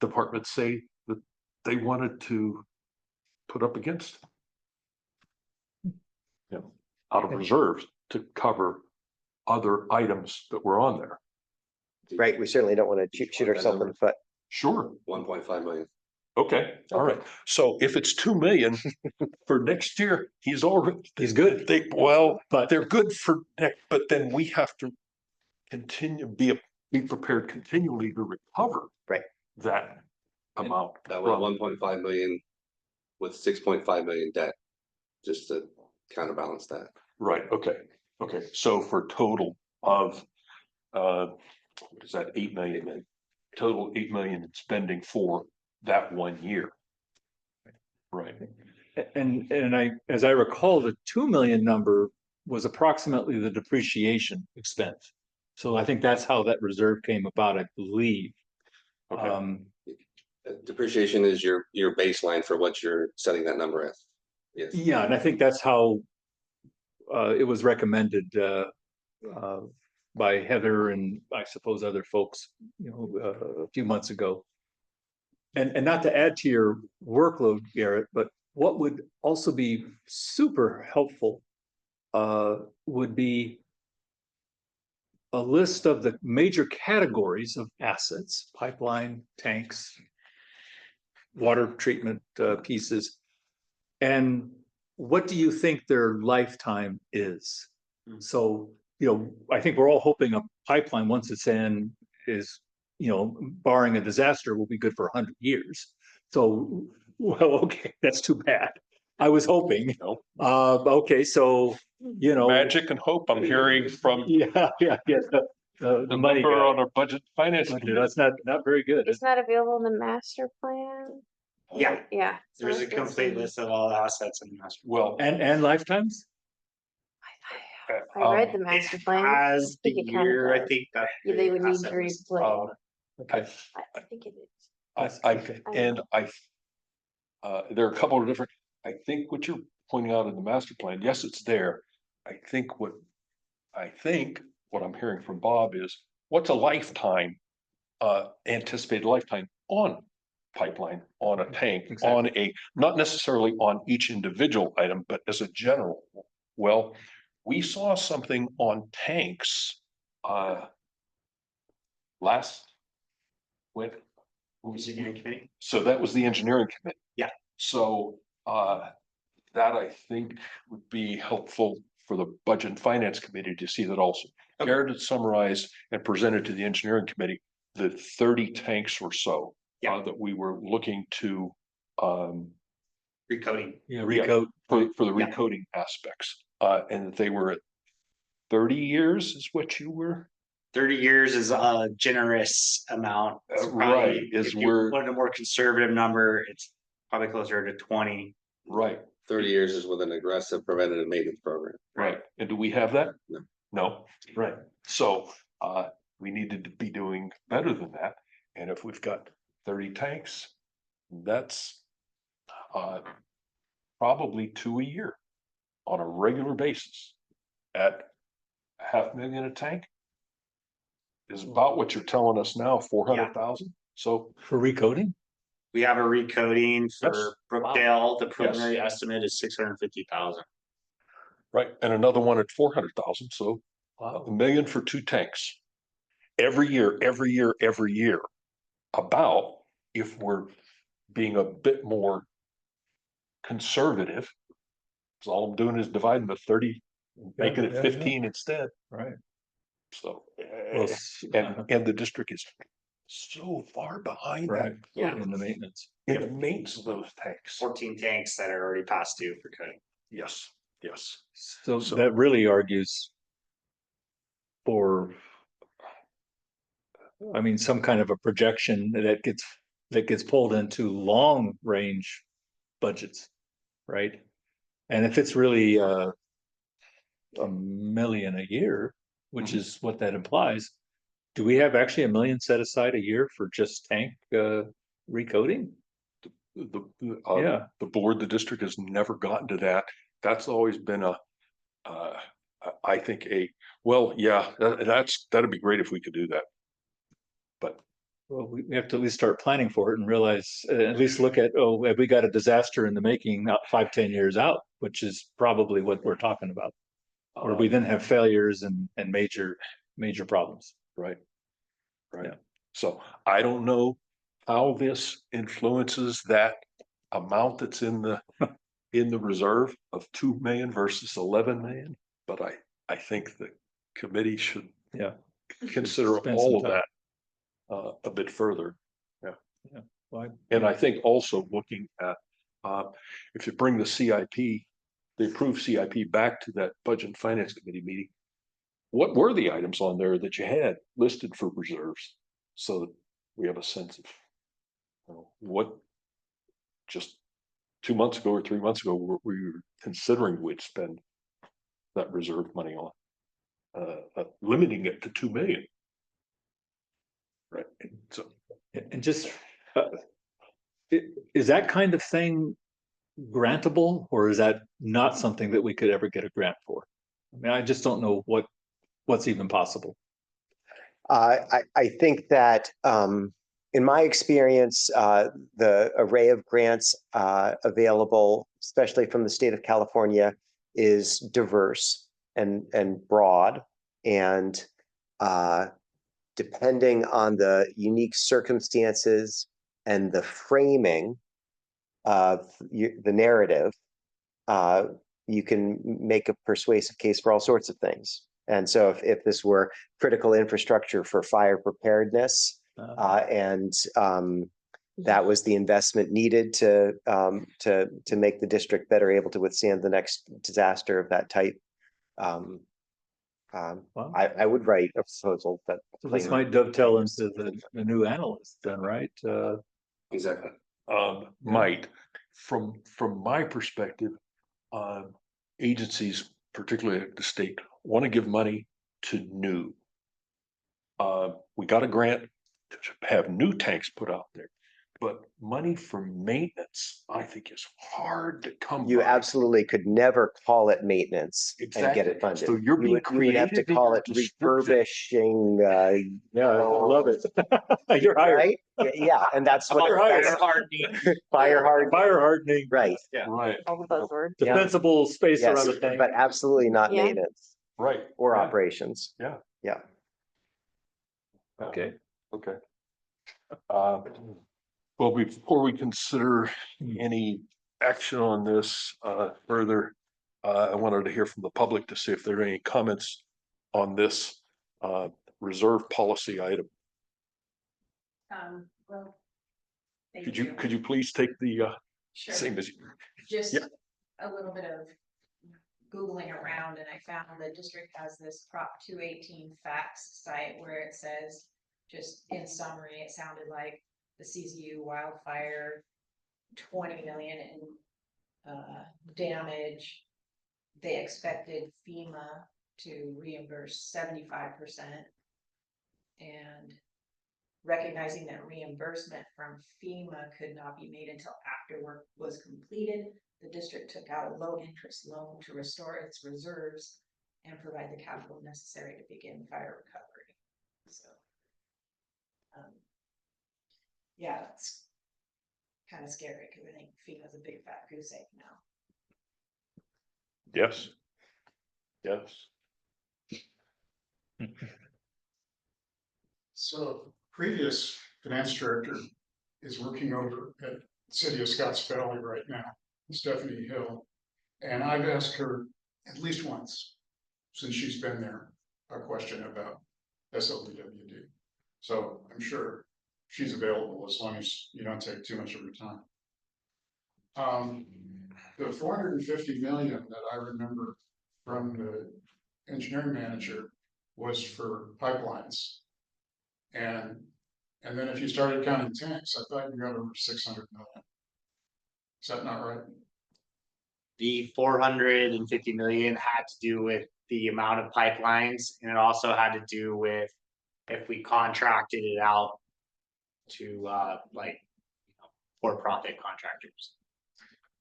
department say that they wanted to put up against? Out of reserves to cover other items that were on there. Right, we certainly don't want to shoot ourselves in the foot. Sure. 1.5 million. Okay, all right. So if it's 2 million for next year, he's good. But they're good for next, but then we have to continue, be prepared continually to recover. Right. That amount. That was 1.5 million with 6.5 million debt, just to counterbalance that. Right, okay, so for total of, what is that, 8 million, then? Total 8 million in spending for that 1 year. Right, And as I recall, the 2 million number was approximately the depreciation expense. So I think that's how that reserve came about, I believe. okay, Depreciation is your baseline for what you're setting that number at. Yes. Yeah, and I think that's how it was recommended by Heather and I suppose other folks, a few months ago. And not to add to your workload, Garrett, but what would also be super helpful would be a list of the major categories of assets, pipeline, tanks, water treatment pieces. And what do you think their lifetime is? So, I think we're all hoping a pipeline, once it's in, is, barring a disaster, will be good for 100 years. So, well, okay, that's too bad. I was hoping. Okay, so, magic and hope I'm hearing from Yeah, the money member guy. on our budget finance But committee. that's not very good. It's not available in the master plan. Yeah, Yeah. there's a so complete list of all the assets in the master. Well, And lifetimes? I read the It master plan. has the think it kinda year, I does. think that. Yeah, they would need asset to list. replay. Okay. I think it is. There are a couple of different, I think what you're pointing out in the master plan, yes, it's there. I think what what I'm hearing from Bob is, what's a lifetime, anticipated lifetime on pipeline, on a tank, on a, not necessarily on each individual item, but as a general. Well, we saw something on tanks, last, when, Engineering committee. so that was the engineering committee. Yeah. So, that I think would be helpful for the budget and finance committee to see that also. Okay. Garrett had summarized and presented to the engineering committee the 30 tanks or so. Yeah. That we were looking to, Recoding. Yeah, recoat. for the Yeah. recoding aspects, and that they were at 30 years is what you were. 30 years is a generous amount. It's Right, probably- is if you where- wanted a more conservative number, it's probably closer to 20. Right, 30 years is with an aggressive preventative maintenance program. right. And do we have that? No. No, right. So, we needed to be doing better than that. And if we've got 30 tanks, that's, probably 2 a year on a regular basis at $500,000 a tank. Is about what you're telling us now, 400,000. So, For recoding? We have a recoding Yes. for Brookdale. The preliminary estimate is 650,000. right, and another one at 400,000, so $1 million for 2 tanks. Every year, every year, every year. About, if we're being a bit more conservative, 'cause all I'm doing is dividing the 30, and making it 15 instead, Right. so. Well, And the district is so far behind that. right, Yeah. in the maintenance. In the maintenance of those tanks. 14 tanks that are already past due for coding. Yes, yes. So So- that really argues for, I mean, some kind of a projection that gets pulled into long range budgets, right? And if it's really $1 million a year, which Mhm. is what that implies, do we have actually $1 million set aside a year for just tank recoding? The, Yeah. the board, the district has never gotten to that. That's always been I think well, yeah, that'd be great if we could do that. But Well, we have to at least start planning for it and realize, at least look at, oh, have we got a disaster in the making, not 5-10 years out, which is probably what we're talking about. Or we then have failures and major problems. right. Right. Yeah. So I don't know how this influences that amount that's in the reserve of 2 million versus 11 million, but I think the committee should Yeah. consider Spend all of some time. that a bit further. Why? And I think also looking at, if you bring the CIP, the approved CIP back to that Budget and Finance Committee meeting, what were the items on there that you had listed for reserves? So that we have a sense of, what just 2 months ago or 3 months ago, we were considering we'd spend that reserve money on, limiting it to 2 million. Right, so. And just, is that kind of thing grantable, or is that not something that we could ever get a grant for? I mean, I just don't know what's even possible. I think that in my experience, the array of grants available, especially from the state of California, is diverse and broad. And depending on the unique circumstances and the framing of the narrative, you can make a persuasive case for all sorts of things. And so if this were critical infrastructure for fire preparedness, and that was the investment needed to make the district better able to withstand the next disaster of that type, I would write a proposal that. So this might dovetail into the new analyst then, right? Exactly. Might, from my perspective, agencies, particularly at the state, want to give money to new. We got a grant to have new tanks put out there, but money for maintenance, I think is hard to come You by. absolutely could never call it maintenance and get Exactly. it funded. So you're being You would have to creative in call your it description. refurbishing, Yeah, I love it. You're hired. right? Yeah, and that's what, Fire hydrant. that's hardening. fire hard, Fire hardening, right? Right, All the buzzwords. Yeah. defensible space Yes, around the tank. but absolutely not Yeah. maintenance right. or Yeah. operations. Yeah. Yeah. Okay. Okay. Well, before we consider any action on this further, I wanted to hear from the public to see if there are any comments on this reserve policy item. Well. thank Could you please take the Sure. same as you? Just Yeah. a little bit of Googling around and I found the district has this Prop 218 facts site where it says, just in summary, it sounded like the CZU wildfire, 20 million in damage. They expected FEMA to reimburse 75%. And recognizing that reimbursement from FEMA could not be made until after work was completed, the district took out a low interest loan to restore its reserves and provide the capital necessary to begin fire recovery. So, yeah, it's kind of scary because I think FEMA's a big fat goose egg now. Yes. Yes. So previous finance director is working over at City of Scotts Valley right now, Stephanie Hill. And I've asked her at least once since she's been there, a question about SLWD. So I'm sure she's available as long as you don't take too much of her time. The 450 million that I remember from the engineering manager was for pipelines. And then if you started counting tanks, I thought you got over 600 million. Is that not right? The 450 million had to do with the amount of pipelines, and it also had to do with if we contracted it out to for-profit contractors.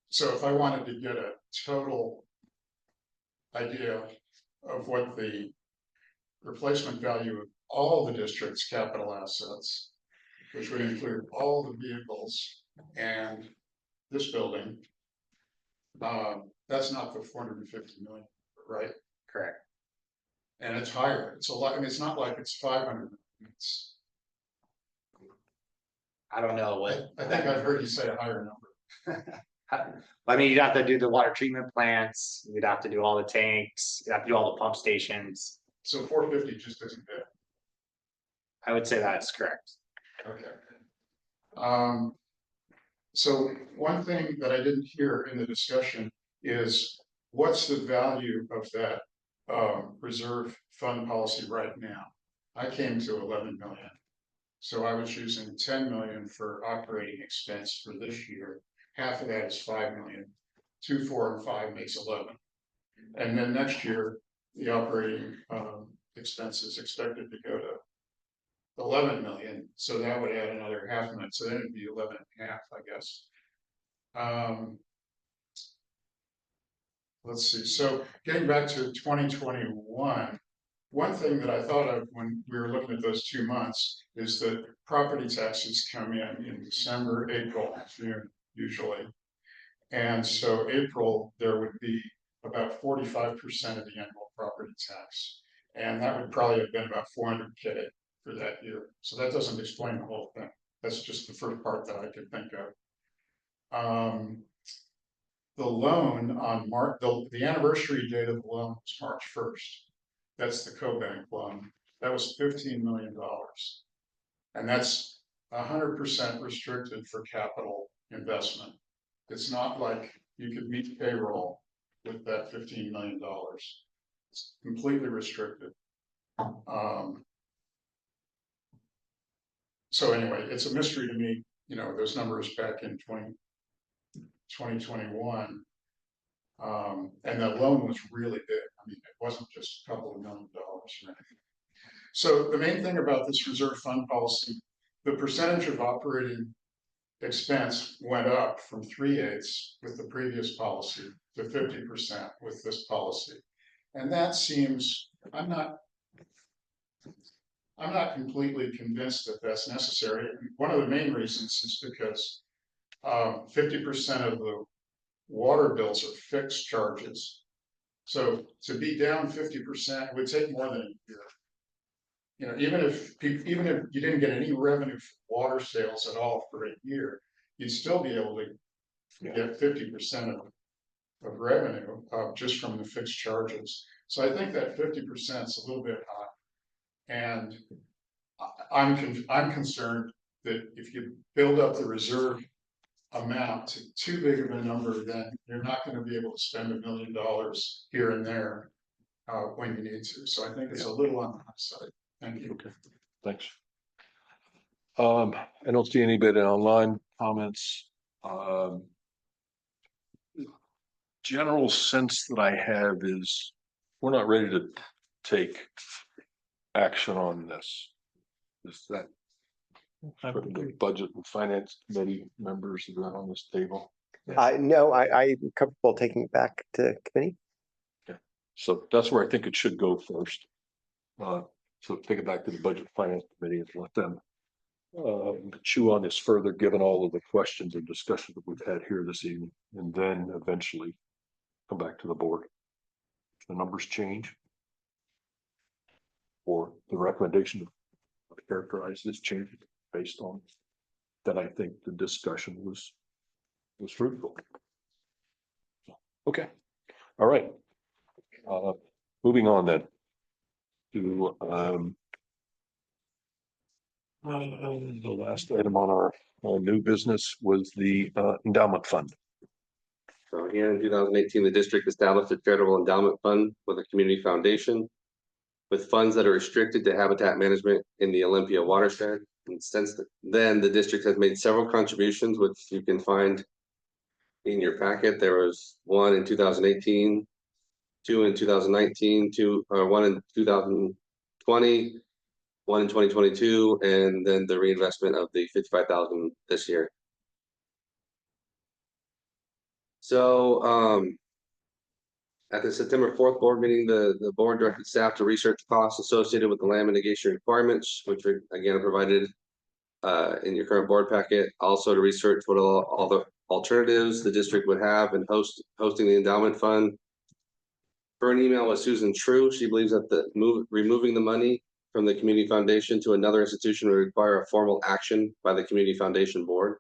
So if I wanted to get a total idea of what the replacement value of all the district's capital assets, which would include all the vehicles and this building, that's not the 450 million, right? Correct. And it's higher. It's a lot. I mean, it's not like it's 500 million. It's, I don't know what. I think I've heard you say a higher number. I mean, you'd have to do the water treatment plants, you'd have to do all the tanks, you'd have to do all the pump stations. So 450 just isn't good. I would say that's correct. Okay. So one thing that I didn't hear in the discussion is what's the value of that reserve fund policy right now? I came to 11 million. So I was using 10 million for operating expense for this year. Half of that is 5 million. 2, 4, and 5 makes 11. And then next year, the operating expense is expected to go to 11 million, so that would add another half a million, so then it'd be 11 and a half, I guess. Let's see, so getting back to 2021, one thing that I thought of when we were looking at those 2 months is that property taxes come in December, April, June, usually. And so April, there would be about 45% of the annual property tax. And that would probably have been about 400K for that year. So that doesn't explain the whole thing. That's just the first part that I could think of. The loan on the anniversary date of the loan was March 1st. That's the CoBank loan. That was $15 million. And that's 100% restricted for capital investment. It's not like you could meet payroll with that $15 million. It's completely restricted. So anyway, it's a mystery to me, you know, those numbers back in 2021. And that loan was really big. I mean, it wasn't just a couple of $1 million or anything. So the main thing about this reserve fund policy, the percentage of operating expense went up from 3/8 with the previous policy to 50% with this policy. And that seems, I'm not completely convinced that that's necessary. One of the main reasons is because 50% of the water bills are fixed charges. So to be down 50% would take more than a year. You know, even if you didn't get any revenue from water sales at all for a year, you'd still be able to get 50% of revenue just from the fixed charges. So I think that 50% is a little bit high. And I'm concerned that if you build up the reserve amount to too big of a number, then you're not going to be able to spend $1 million here and there when you need to. So I think it's a little on the high side. Thank you. Okay, thanks. I don't see anybody online comments. General sense that I have is we're not ready to take action on this. Is that from the budget and finance committee members that are on this table? No, I'm comfortable taking it back to committee. So that's where I think it should go first. So take it back to the budget finance committee and let them chew on this further, given all of the questions and discussions that we've had here this evening, and then eventually come back to the board. If the numbers change, or the recommendation to characterize this change based on that, I think the discussion was fruitful. Okay, all right. Moving on then to the last item on our new business was the endowment fund. So here in 2018, the district established a charitable endowment fund with a community foundation with funds that are restricted to habitat management in the Olympia watershed. And since then, the district has made several contributions, which you can find in your packet. There was one in 2018, two in 2019, one in 2020, one in 2022, and then the reinvestment of the 55,000 this year. So at the September 4th board meeting, the board directed staff to research costs associated with the land mitigation requirements, which are again provided in your current board packet. Also to research what all the alternatives the district would have in hosting the endowment fund. For an email with Susan True, she believes that removing the money from the community foundation to another institution would require a formal action by the community foundation board.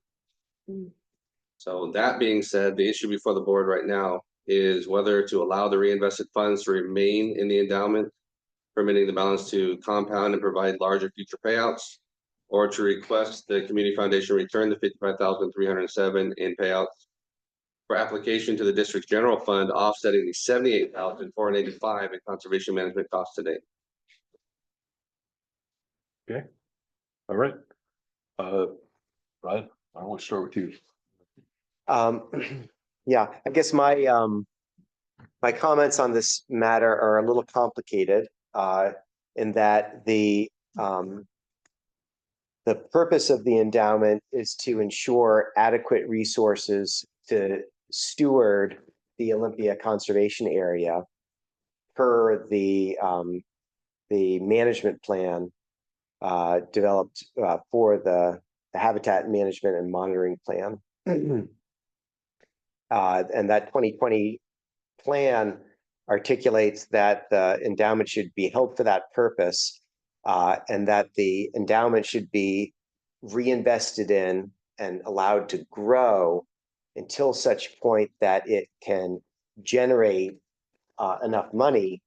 So that being said, the issue before the board right now is whether to allow the reinvested funds to remain in the endowment, permitting the balance to compound and provide larger future payouts, or to request the community foundation return the 55,307 in payouts for application to the district's general fund, offsetting the 78,485 in conservation management costs today. Okay, all right. Ryan, I want to start with you. Yeah, I guess my my comments on this matter are a little complicated in that the purpose of the endowment is to ensure adequate resources to steward the Olympia Conservation Area per the management plan developed for the habitat management and monitoring plan. And that 2020 plan articulates that the endowment should be held for that purpose, and that the endowment should be reinvested in and allowed to grow until such point that it can generate enough money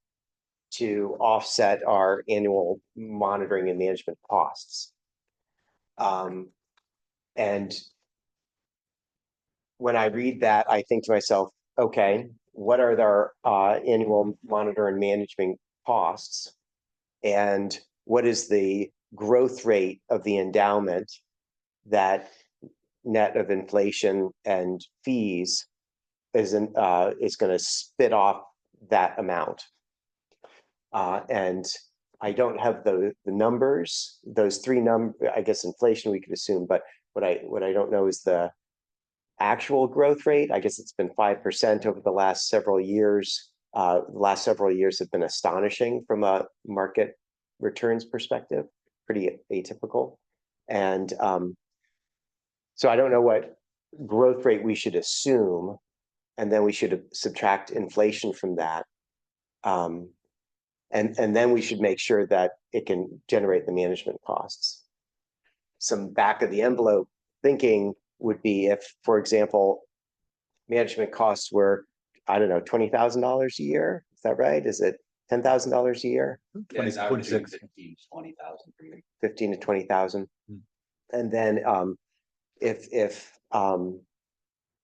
to offset our annual monitoring and management costs. And when I read that, I think to myself, okay, what are their annual monitor and management costs? And what is the growth rate of the endowment that net of inflation and fees is going to spit off that amount? And I don't have the numbers, those I guess inflation we could assume, but what I don't know is the actual growth rate. I guess it's been 5% over the last several years. The last several years have been astonishing from a market returns perspective, pretty atypical. And so I don't know what growth rate we should assume, and then we should subtract inflation from that. And then we should make sure that it can generate the management costs. Some back of the envelope thinking would be if, for example, management costs were, I don't know, $20,000 a year. Is that right? Is it $10,000 a year? Yeah, it's 26. averaging 15 to 20,000 per year. 15 to 20,000. And then if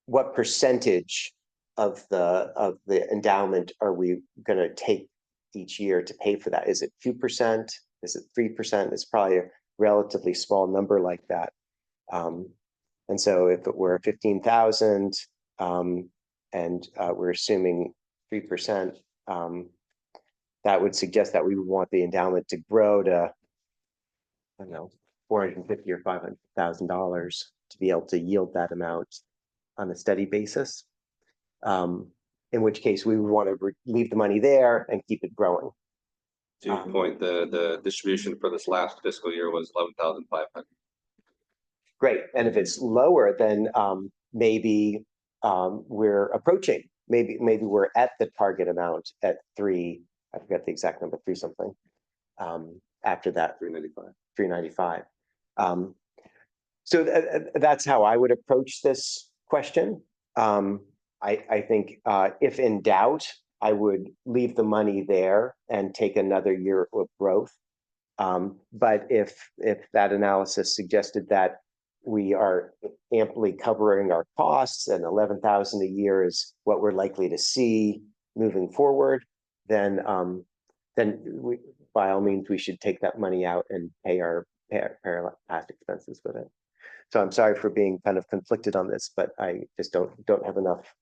what percentage of the endowment are we going to take each year to pay for that? Is it 2%? Is it 3%? It's probably a relatively small number like that. And so if it were 15,000 and we're assuming 3%, that would suggest that we would want the endowment to grow to, I don't know, $450,000 or $500,000 to be able to yield that amount on a steady basis. In which case we would want to leave the money there and keep it growing. To your point, the distribution for this last fiscal year was 11,500. Great. And if it's lower, then maybe we're approaching, maybe we're at the target amount at 3, I forget the exact number, 3 something. After that, 395. So that's how I would approach this question. I think if in doubt, I would leave the money there and take another year of growth. But if that analysis suggested that we are amply covering our costs and 11,000 a year is what we're likely to see moving forward, then we, by all means, we should take that money out and pay our past expenses with it. So I'm sorry for being kind of conflicted on this, but I just don't have enough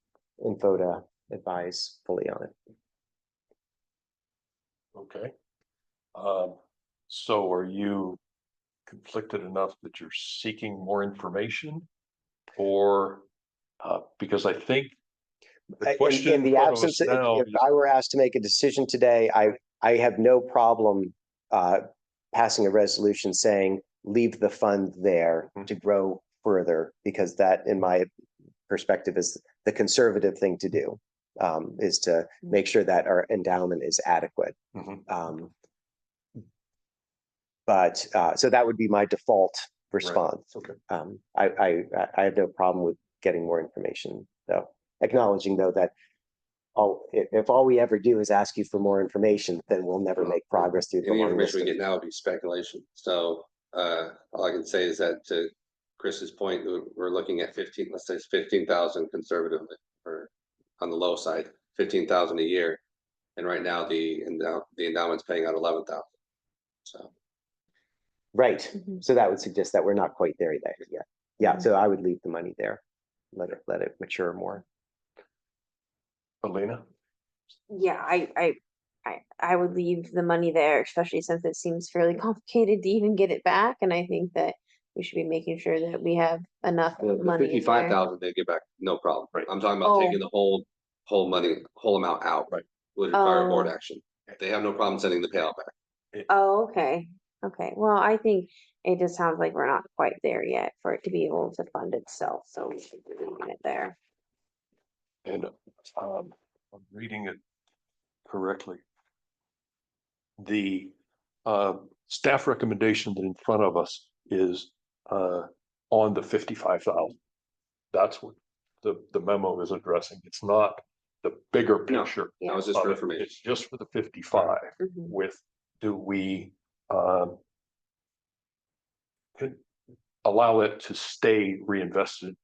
info to advise fully on it. Okay. So are you conflicted enough that you're seeking more information? Or because I think the question in the front of us absence, now if is- I were asked to make a decision today, I have no problem passing a resolution saying leave the fund there to grow further, because that, in my perspective, is the conservative thing to do, is to make sure that our endowment is adequate. But so that would be my default response. Okay. I have no problem with getting more information, though, acknowledging though that if all we ever do is ask you for more information, then we'll never make progress through the Any long list information we of- get now would be speculation. So all I can say is that, to Chris's point, we're looking at 15, let's say it's 15,000 conservatively, or on the low side, 15,000 a year. And right now the endowment's paying out 11,000. So. Right. Mhm. So that would suggest that we're not quite there yet. Yeah. So I would leave the money there, let it mature more. Alina? Yeah, I would leave the money there, especially since it seems fairly complicated to even get it back. And I think that we should be making sure that we have enough The money. in there. 55,000 they get back, no problem. Right. I'm talking about Oh. taking the whole amount out. Right. Would require board Oh. action. They have no problem sending the payout back. Oh, okay. Okay. Well, I think it just sounds like we're not quite there yet for it to be able to fund itself. So we should be leaving it there. And I'm reading it correctly. The staff recommendation that in front of us is on the 55,000. That's what the memo is addressing. It's not the bigger No. picture. That was just of for it. information. It's just for the 55 Mhm. with, do we could allow it to stay reinvested?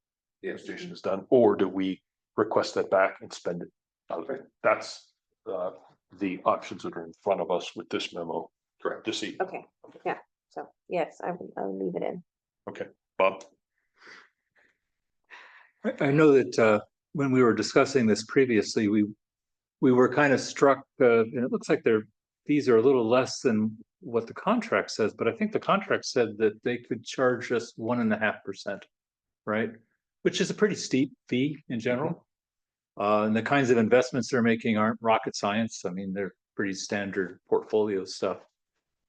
Yes. Station is done, or do we request that back and spend it? That's the options that are in front of us with this memo Correct. to see. Okay. Yeah. So yes, I would leave it in. Okay, Bob? I know that when we were discussing this previously, we were kind of struck, and it looks like there fees are a little less than what the contract says, but I think the contract said that they could charge us 1.5%, right? Which is a pretty steep fee in general. And the kinds of investments they're making aren't rocket science. I mean, they're pretty standard portfolio stuff.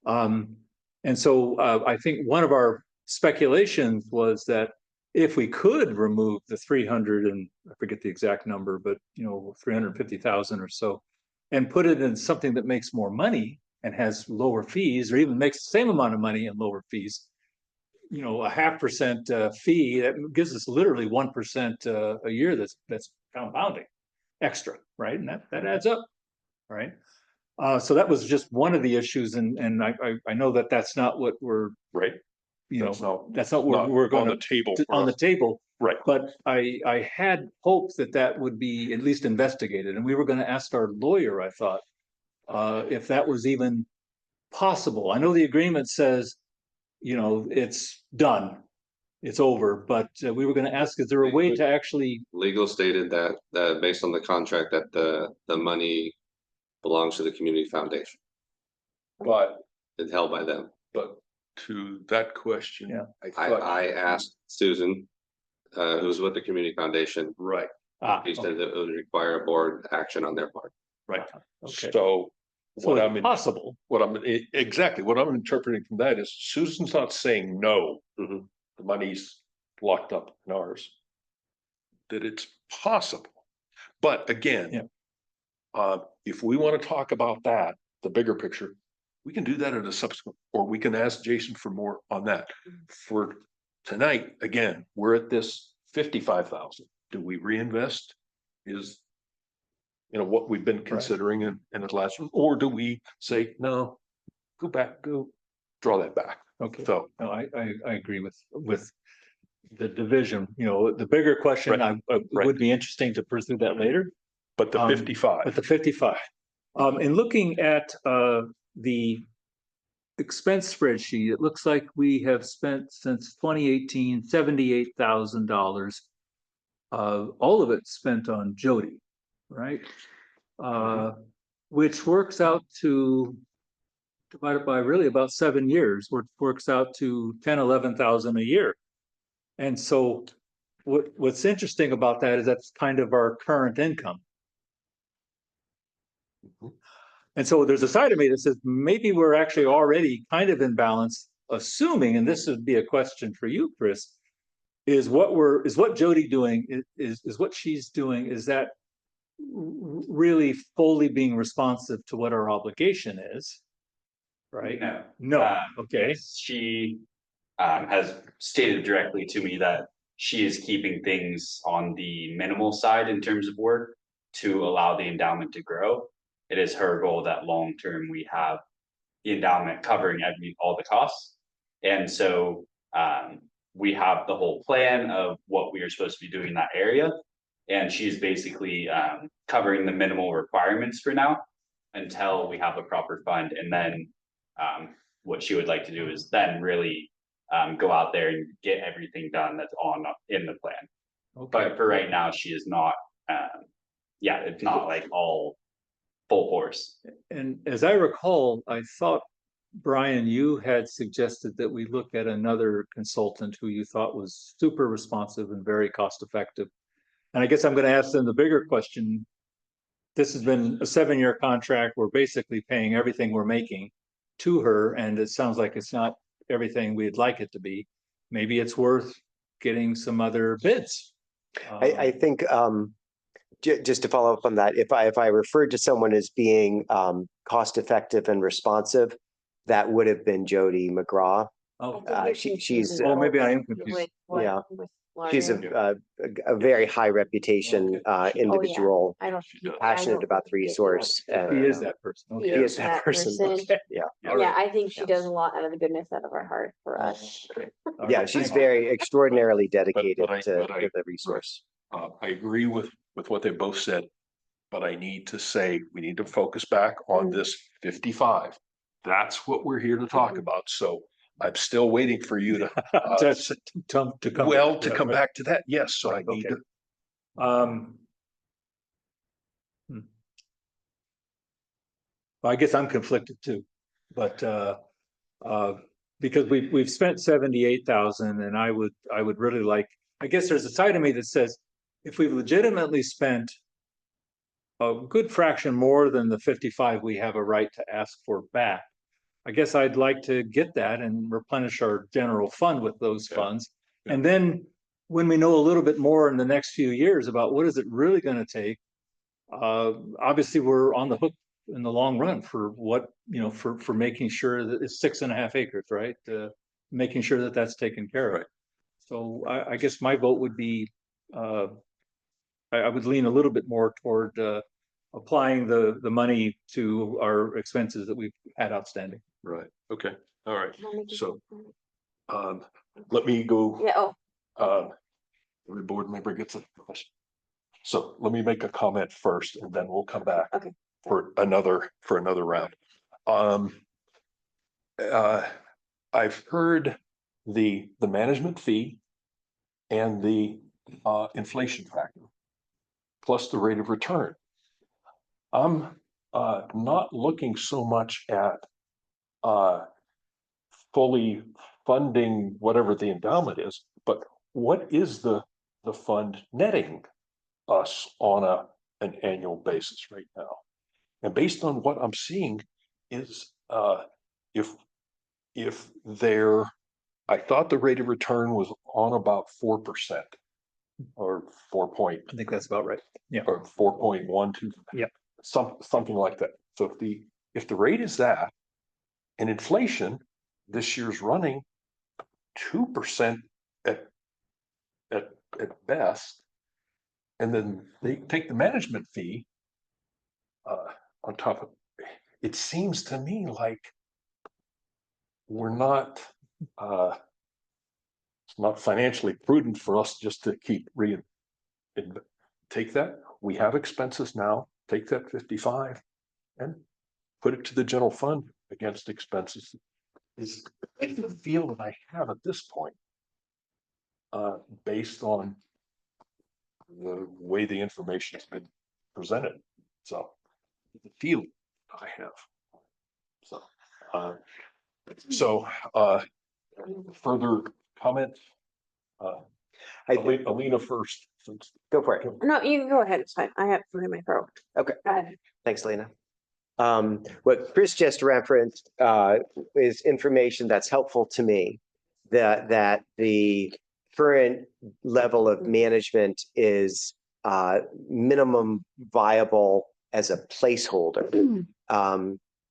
And so I think one of our speculations was that if we could remove the 300 and I forget the exact number, but 350,000 or so, and put it in something that makes more money and has lower fees, or even makes the same amount of money and lower fees, a 0.5% fee, that gives us literally 1% a year that's compounding extra, right? And that adds up, right? So that was just one of the issues, and I know that that's not what we're Right. that's not Not what we're going on the table. on the table. Right. But I had hoped that would be at least investigated, and we were going to ask our lawyer, I thought, if that was even possible. I know the agreement says, it's done, it's over, but we were going to ask, is there a way to actually? Legal stated that based on the contract that the money belongs to the community foundation. But, It's held by them. but to that question. Yeah. I asked Susan, who's with the community foundation, Right, she said that it would require a board action on their part. right. Okay. So So what it's I'm, possible. exactly, what I'm interpreting from that is Susan's not saying no. Mhm. The money's locked up in ours. That it's possible. But again. Yeah. If we want to talk about that, the bigger picture, we can do that at a subsequent, or we can ask Jason for more on that. For tonight, again, we're at this 55,000. Do we reinvest? Is what we've been considering in the last one, or do we say, no, go draw that back? Okay. So, No, I agree with the division. The bigger question, Right. would be interesting to pursue that later. but the 55. But the 55. In looking at the expense spreadsheet, it looks like we have spent since 2018 $78,000. All of it spent on Jody, right? Which works out to, divided by really about 7 years, which works out to 10,000-11,000 a year. And so what's interesting about that is that's kind of our current income. And so there's a side of me that says maybe we're actually already kind of in balance, assuming, and this would be a question for you, Chris, is what Jody doing, is what she's doing, is that really fully being responsive to what our obligation is? Right? No. Okay. She has stated directly to me that she is keeping things on the minimal side in terms of work to allow the endowment to grow. It is her goal that long term we have the endowment covering all the costs. And so we have the whole plan of what we are supposed to be doing in that area. And she's basically covering the minimal requirements for now until we have a proper fund. And then what she would like to do is then really go out there and get everything done that's in the plan. Okay. But for right now, she is not, it's not like all full force. And as I recall, I thought, Brian, you had suggested that we look at another consultant who you thought was super responsive and very cost effective. And I guess I'm going to ask them the bigger question. This has been a 7-year contract. We're basically paying everything we're making to her, and it sounds like it's not everything we'd like it to be. Maybe it's worth getting some other bids. I think just to follow up on that, if I referred to someone as being cost effective and responsive, that would have been Jody McGraw. Oh, She's oh, maybe I am confused. Yeah. She's a very high reputation individual, I don't. passionate about the resource. He and, is that person. He Okay. is that person. person. Yeah. Yeah, I think she does a lot out of the goodness out of her heart for us. All Yeah, right. she's very extraordinarily dedicated but I- to but I- the resource. I agree with what they both said, but I need to say, we need to focus back on this 55. That's what we're here to talk about. So I'm still waiting for you to, To come. well, to yeah, come right. back to that. Yes, so I Right, need okay. to, Um. I guess I'm conflicted too, but, because we've spent 78,000 and I would really like, I guess there's a side of me that says, if we've legitimately spent a good fraction more than the 55 we have a right to ask for back, I guess I'd like to get that and replenish our general fund with those Yeah. funds. And then when we know a little bit more in the next few years about what is it really gonna take, obviously, we're on the hook in the long run for what, for making sure that it's 6.5 acres, right? Making sure that that's taken care of. Right. So I guess my vote would be, I would lean a little bit more toward, applying the money to our expenses that we've had outstanding. Right, okay, all right, Let me just- so, let me go. Yeah, oh, Every board member gets a question. So let me make a comment first and then we'll come back. Okay. For another round. I've heard the management fee and the inflation factor, plus the rate of return. I'm not looking so much at fully funding whatever the endowment is, but what is the fund netting us on an annual basis right now? And based on what I'm seeing is if there, I thought the rate of return was on about 4% or 4 point, I think that's about right. Yeah. or 4.12. Yep. Something like that. So if the rate is that, and inflation this year's running 2% at best, and then they take the management fee on top of, it seems to me like we're not, it's not financially prudent for us just to keep take that. We have expenses now, take that 55 and put it to the general fund against expenses. Is the feel that I have at this point, based on the way the information has been presented. So the feel I have. So, further comment? Alina first. Since Go for it. no, you can go ahead. It's fine. I have something in my throat. Okay. Go ahead. Thanks, Lena. What Chris just referenced is information that's helpful to me. That the current level of management is minimum viable as a placeholder.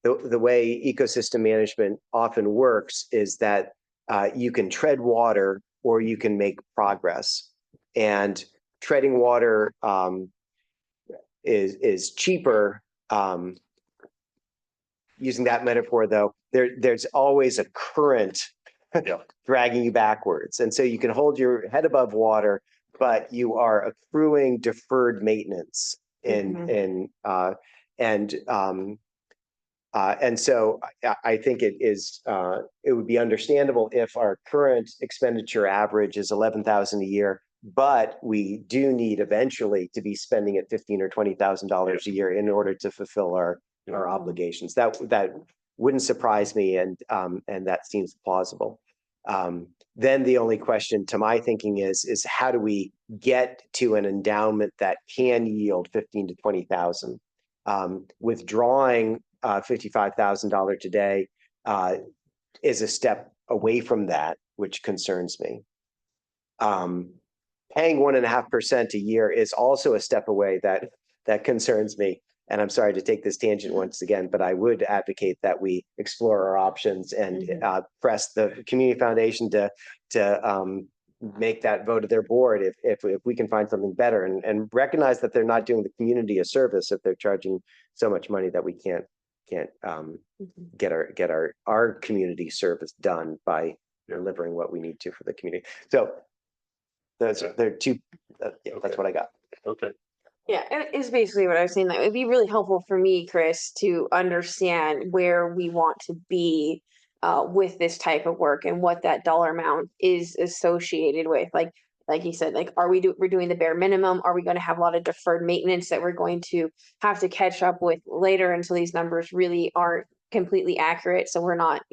The way ecosystem management often works is that you can tread water or you can make progress. And treading water is cheaper. Using that metaphor, though, there's always a current dragging you backwards. And so you can hold your head above water, but you are accruing deferred maintenance and so I think it would be understandable if our current expenditure average is 11,000 a year, but we do need eventually to be spending at $15,000 or $20,000 a year in order to fulfill our obligations. That wouldn't surprise me, and that seems plausible. Then the only question to my thinking is how do we get to an endowment that can yield 15,000 to 20,000? Withdrawing $55,000 today is a step away from that, which concerns me. Paying 1.5% a year is also a step away that concerns me. And I'm sorry to take this tangent once again, but I would advocate that we explore our options and press the community foundation to make that vote of their board if we can find something better, and recognize that they're not doing the community a service if they're charging so much money that we can't get our community service done by delivering what we need to for the community. So they're two. That's what I got. Okay. Yeah, it is basically what I was saying. That it'd be really helpful for me, Chris, to understand where we want to be with this type of work and what that dollar amount is associated with. Like, like you said, like, we're doing the bare minimum? Are we gonna have a lot of deferred maintenance that we're going to have to catch up with later until these numbers really aren't completely accurate? So we're not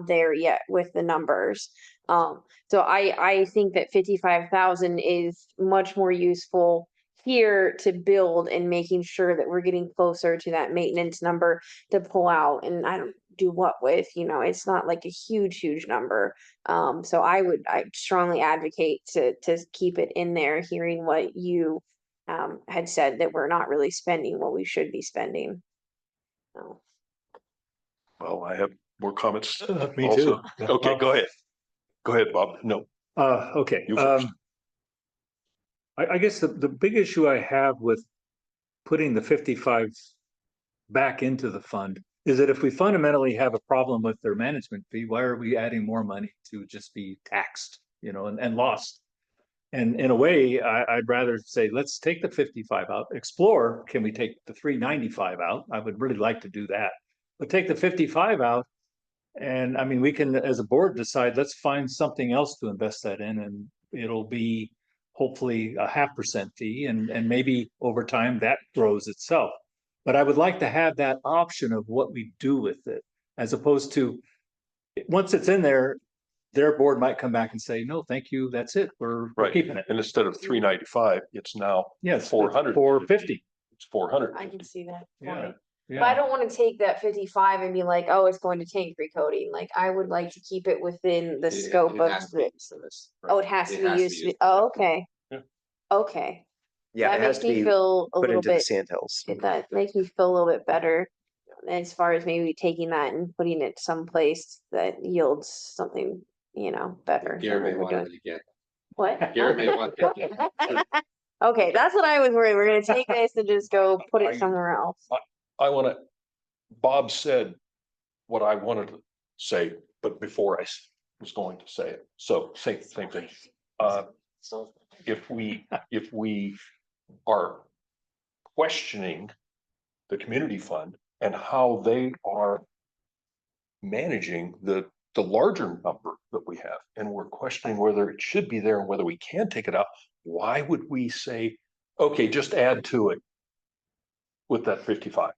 there yet with the numbers. So I think that 55,000 is much more useful here to build and making sure that we're getting closer to that maintenance number to pull out, and I don't do what with, it's not like a huge number. So I strongly advocate to keep it in there, hearing what you had said, that we're not really spending what we should be spending. So. Well, I have more comments. Me also. too. Okay, go ahead. Go ahead, Bob. No, Okay. you first. I guess the big issue I have with putting the 55 back into the fund is that if we fundamentally have a problem with their management fee, why are we adding more money to just be taxed, and lost? And in a way, I'd rather say, let's take the 55 out, explore, can we take the 395 out? I would really like to do that, but take the 55 out. And I mean, we can, as a board, decide, let's find something else to invest that in, and it'll be hopefully a 0.5% fee, and maybe over time that grows itself. But I would like to have that option of what we do with it, as opposed to, once it's in there, their board might come back and say, no, thank you, that's it, we're Right. keeping it. And instead of 395, it's now Yes, 400. 450. It's 400. I can see that Yeah. point. But I don't want to take that 55 and be like, oh, it's going to tank recoding. Like, I would like to keep it within the scope of has to the. be used for this. Oh, it has It to be has to used. be used for Oh, okay. Yeah. Okay. Yeah, That it has makes to me be feel a put little into the bit, sandhills. that makes me feel a little bit better as far as maybe taking that and putting it someplace that yields something, better. than Garrett may what we're want doing. it again. What? Garrett may want it. Okay, that's what I was worried. We're gonna take this and just go put it somewhere else. Bob said what I wanted to say, but before I was going to say it. So same thing. If we are questioning the community fund and how they are managing the larger number that we have, and we're questioning whether it should be there and whether we can take it out, why would we say, okay, just add to it with that 55?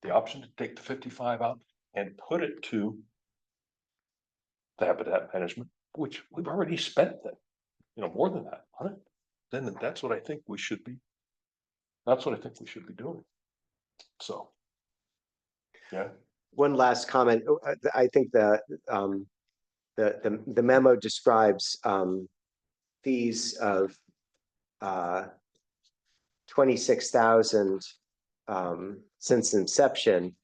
The option to take the 55 out and put it to the habitat management, which we've already spent that, more than that on it. Then that's what I think we should be. That's what I think we should be doing. So. Yeah. One last comment. I think the memo describes fees of 26,000 since inception.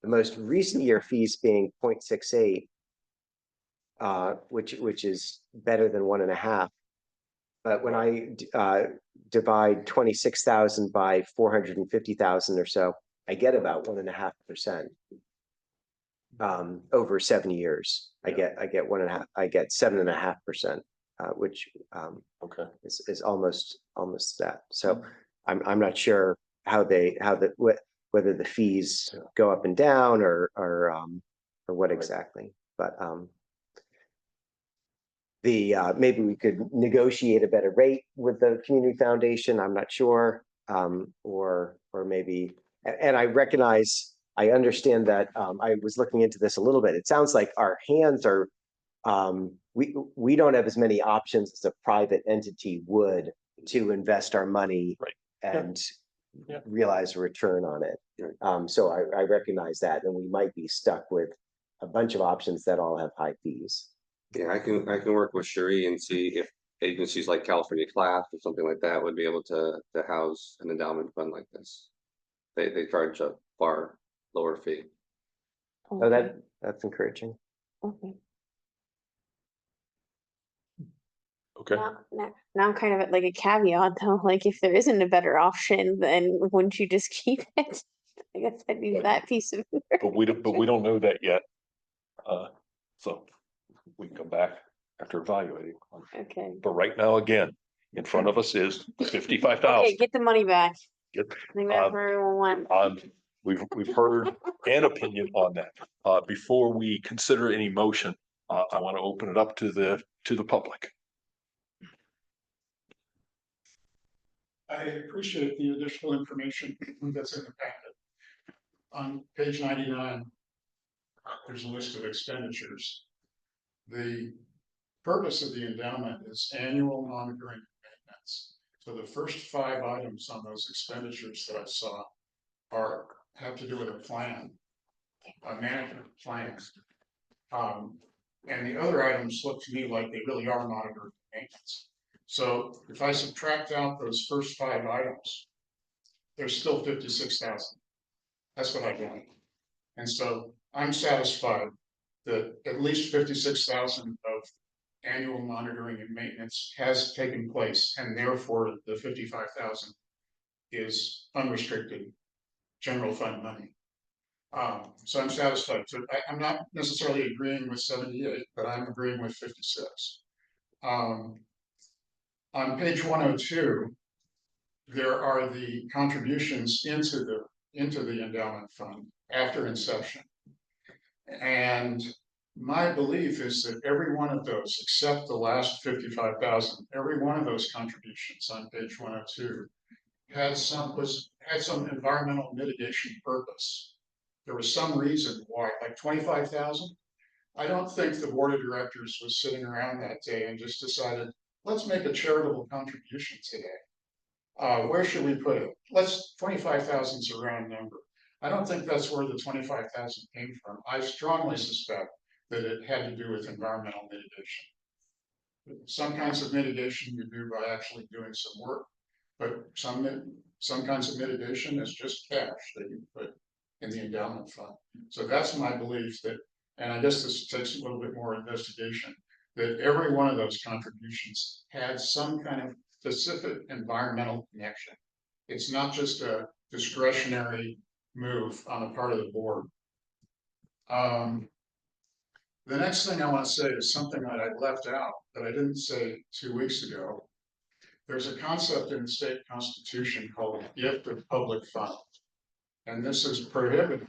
The most recent year fees being 0.68, which is better than 1.5. But when I divide 26,000 by 450,000 or so, I get about 1.5%. Over 7 years, I get 1.5. I get 7.5%, which Okay. is almost that. So I'm not sure whether the fees go up and down or what exactly, but maybe we could negotiate a better rate with the community foundation. I'm not sure, or maybe, and I understand that. I was looking into this a little bit. It sounds like our hands are, we don't have as many options as a private entity would to invest our money and realize a return on it. So I recognize that, and we might be stuck with a bunch of options that all have high fees. Yeah, I can work with Cherie and see if agencies like California Class or something like that would be able to house an endowment fund like this. They charge a far lower fee. Oh, that's encouraging. Okay. Okay. Now I'm kind of at like a caveat though, like if there isn't a better option, then wouldn't you just keep it? I guess I'd use that piece of. But we don't know that yet. So we can come back after evaluating. Okay. But right now, again, in front of us is 55,000. Okay, get the money back. Get, I think that's where everyone went. We've heard an opinion on that. Before we consider any motion, I want to open it up to the public. I appreciate the additional information that's in the packet. On page 99, there's a list of expenditures. The purpose of the endowment is annual monitoring and maintenance. So the first 5 items on those expenditures that I saw have to do with a plan, a management plan. And the other items look to me like they really are monitoring maintenance. So if I subtract out those first 5 items, there's still 56,000. That's what I got. And so I'm satisfied that at least 56,000 of annual monitoring and maintenance has taken place, and therefore the 55,000 is unrestricted general fund money. So I'm satisfied. So I'm not necessarily agreeing with 78, but I'm agreeing with 56. On page 102, there are the contributions into the endowment fund after inception. And my belief is that every one of those, except the last 55,000, every one of those contributions on page 102 had some environmental mitigation purpose. There was some reason why, like 25,000. I don't think the board of directors was sitting around that day and just decided, let's make a charitable contribution today. Where should we put it? 25,000 is a round number. I don't think that's where the 25,000 came from. I strongly suspect that it had to do with environmental mitigation. Some kinds of mitigation you do by actually doing some work, but some kinds of mitigation is just cash that you put in the endowment fund. So that's my belief that, and I guess this takes a little bit more investigation, that every one of those contributions had some kind of specific environmental connection. It's not just a discretionary move on the part of the board. The next thing I want to say is something that I left out that I didn't say 2 weeks ago. There's a concept in the state constitution called gift of public funds, and this is prohibited.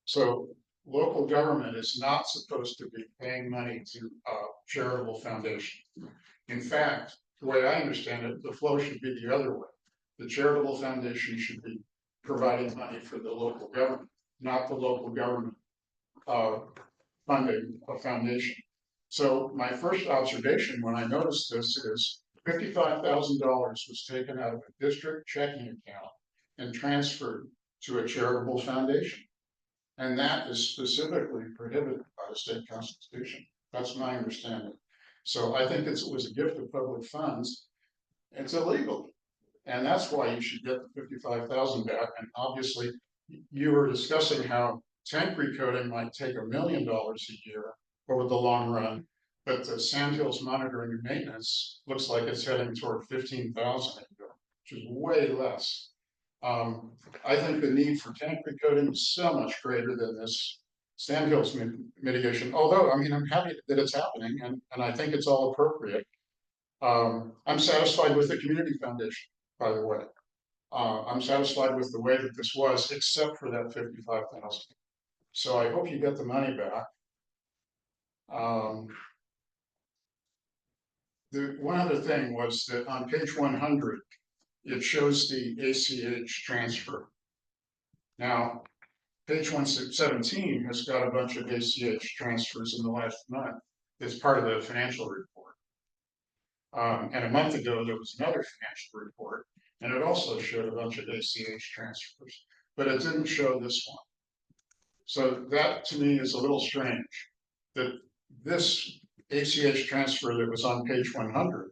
So local government is not supposed to be paying money to a charitable foundation. In fact, the way I understand it, the flow should be the other way. The charitable foundation should be providing money for the local government, not the local government funding a foundation. So my first observation when I noticed this is $55,000 was taken out of a district checking account and transferred to a charitable foundation. And that is specifically prohibited by the state constitution. That's my understanding. So I think it was a gift of public funds. It's illegal. And that's why you should get the 55,000 back. And obviously you were discussing how tank recoating might take $1 million a year over the long run, but the Sandhills monitoring and maintenance looks like it's heading toward 15,000 a year, which is way less. I think the need for tank recoating is so much greater than this Sandhills mitigation. Although, I mean, I'm happy that it's happening, and I think it's all appropriate. I'm satisfied with the community foundation, by the way. I'm satisfied with the way that this was, except for that 55,000. So I hope you get the money back. The one other thing was that on page 100, it shows the ACH transfer. Now, page 117 has got a bunch of ACH transfers in the last month. It's part of the financial report. And a month ago, there was another financial report, and it also showed a bunch of ACH transfers, but it didn't show this one. So that to me is a little strange, that this ACH transfer that was on page 100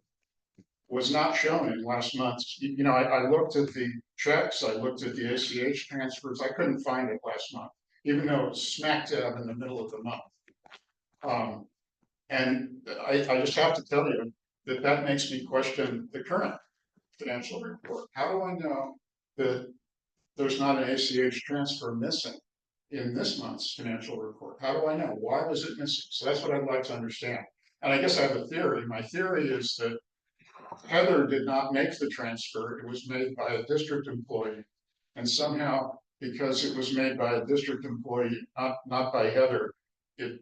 was not shown in last month's. You know, I looked at the checks, I looked at the ACH transfers, I couldn't find it last month, even though it was smack dab in the middle of the month. And I just have to tell you that that makes me question the current financial report. How do I know that there's not an ACH transfer missing in this month's financial report? How do I know? Why was it missing? So that's what I'd like to understand. And I guess I have a theory. My theory is that Heather did not make the transfer. It was made by a district employee. And somehow, because it was made by a district employee, not by Heather, it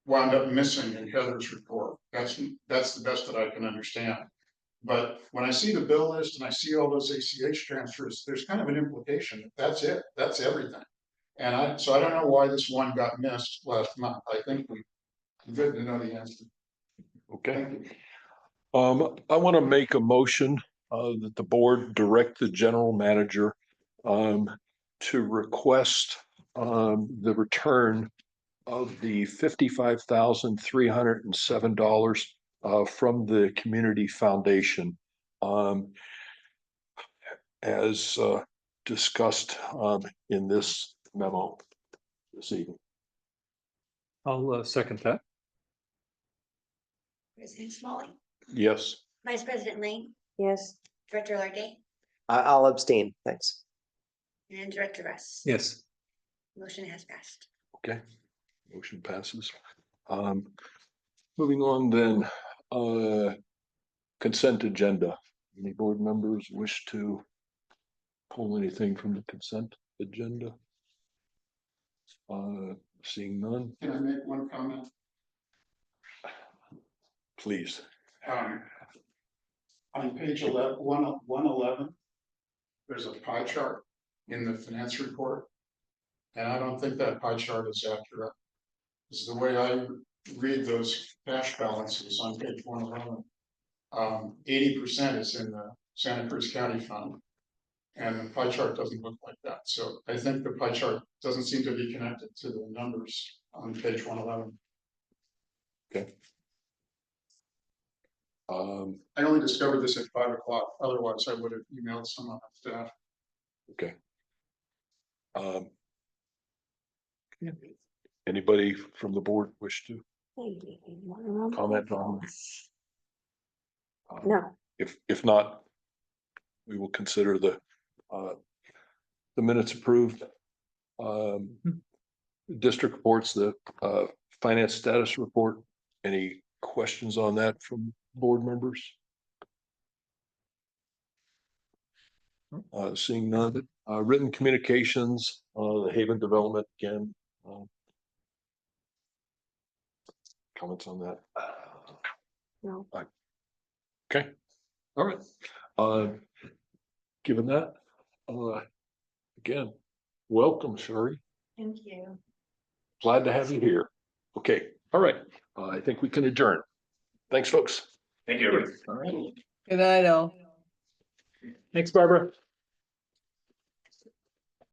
wound up missing in Heather's report. That's the best that I can understand. But when I see the bill list and I see all those ACH transfers, there's kind of an implication that that's it, that's everything. And so I don't know why this one got missed last month. I think I'm good to know the answer. Okay. Thank you. I want to make a motion that the board direct the general manager to request the return of the $55,307 from the community foundation as discussed in this memo this evening. I'll second that. President Smalley, Yes. Vice President Lane, Yes, Director Largay, I'll abstain, thanks. and Director Russ. Yes. Motion has passed. Okay, motion passes. Moving on then, consent agenda. Any board members wish to pull anything from the consent agenda? Seeing none, Can I make one comment? please. On page 111, there's a pie chart in the finance report. And I don't think that pie chart is accurate. This is the way I read those cash balances on page 111. 80% is in the Santa Cruz County Fund. And the pie chart doesn't look like that. So I think the pie chart doesn't seem to be connected to the numbers on page 111. Okay. I only discovered this at 5 o'clock. Otherwise, I would have emailed someone on staff. Okay. Anybody from the board wish to comment on? no, If not, we will consider the minutes approved. District reports, the finance status report. Any questions on that from board members? Seeing none, written communications, the Haven development again. Comments on that? no. Okay, all right. Given that, again, welcome, Sherry. Thank you. Glad to have you here. Okay, all right. I think we can adjourn. Thanks, folks. Thank you, everyone. All right. Good night, all. Thanks, Barbara.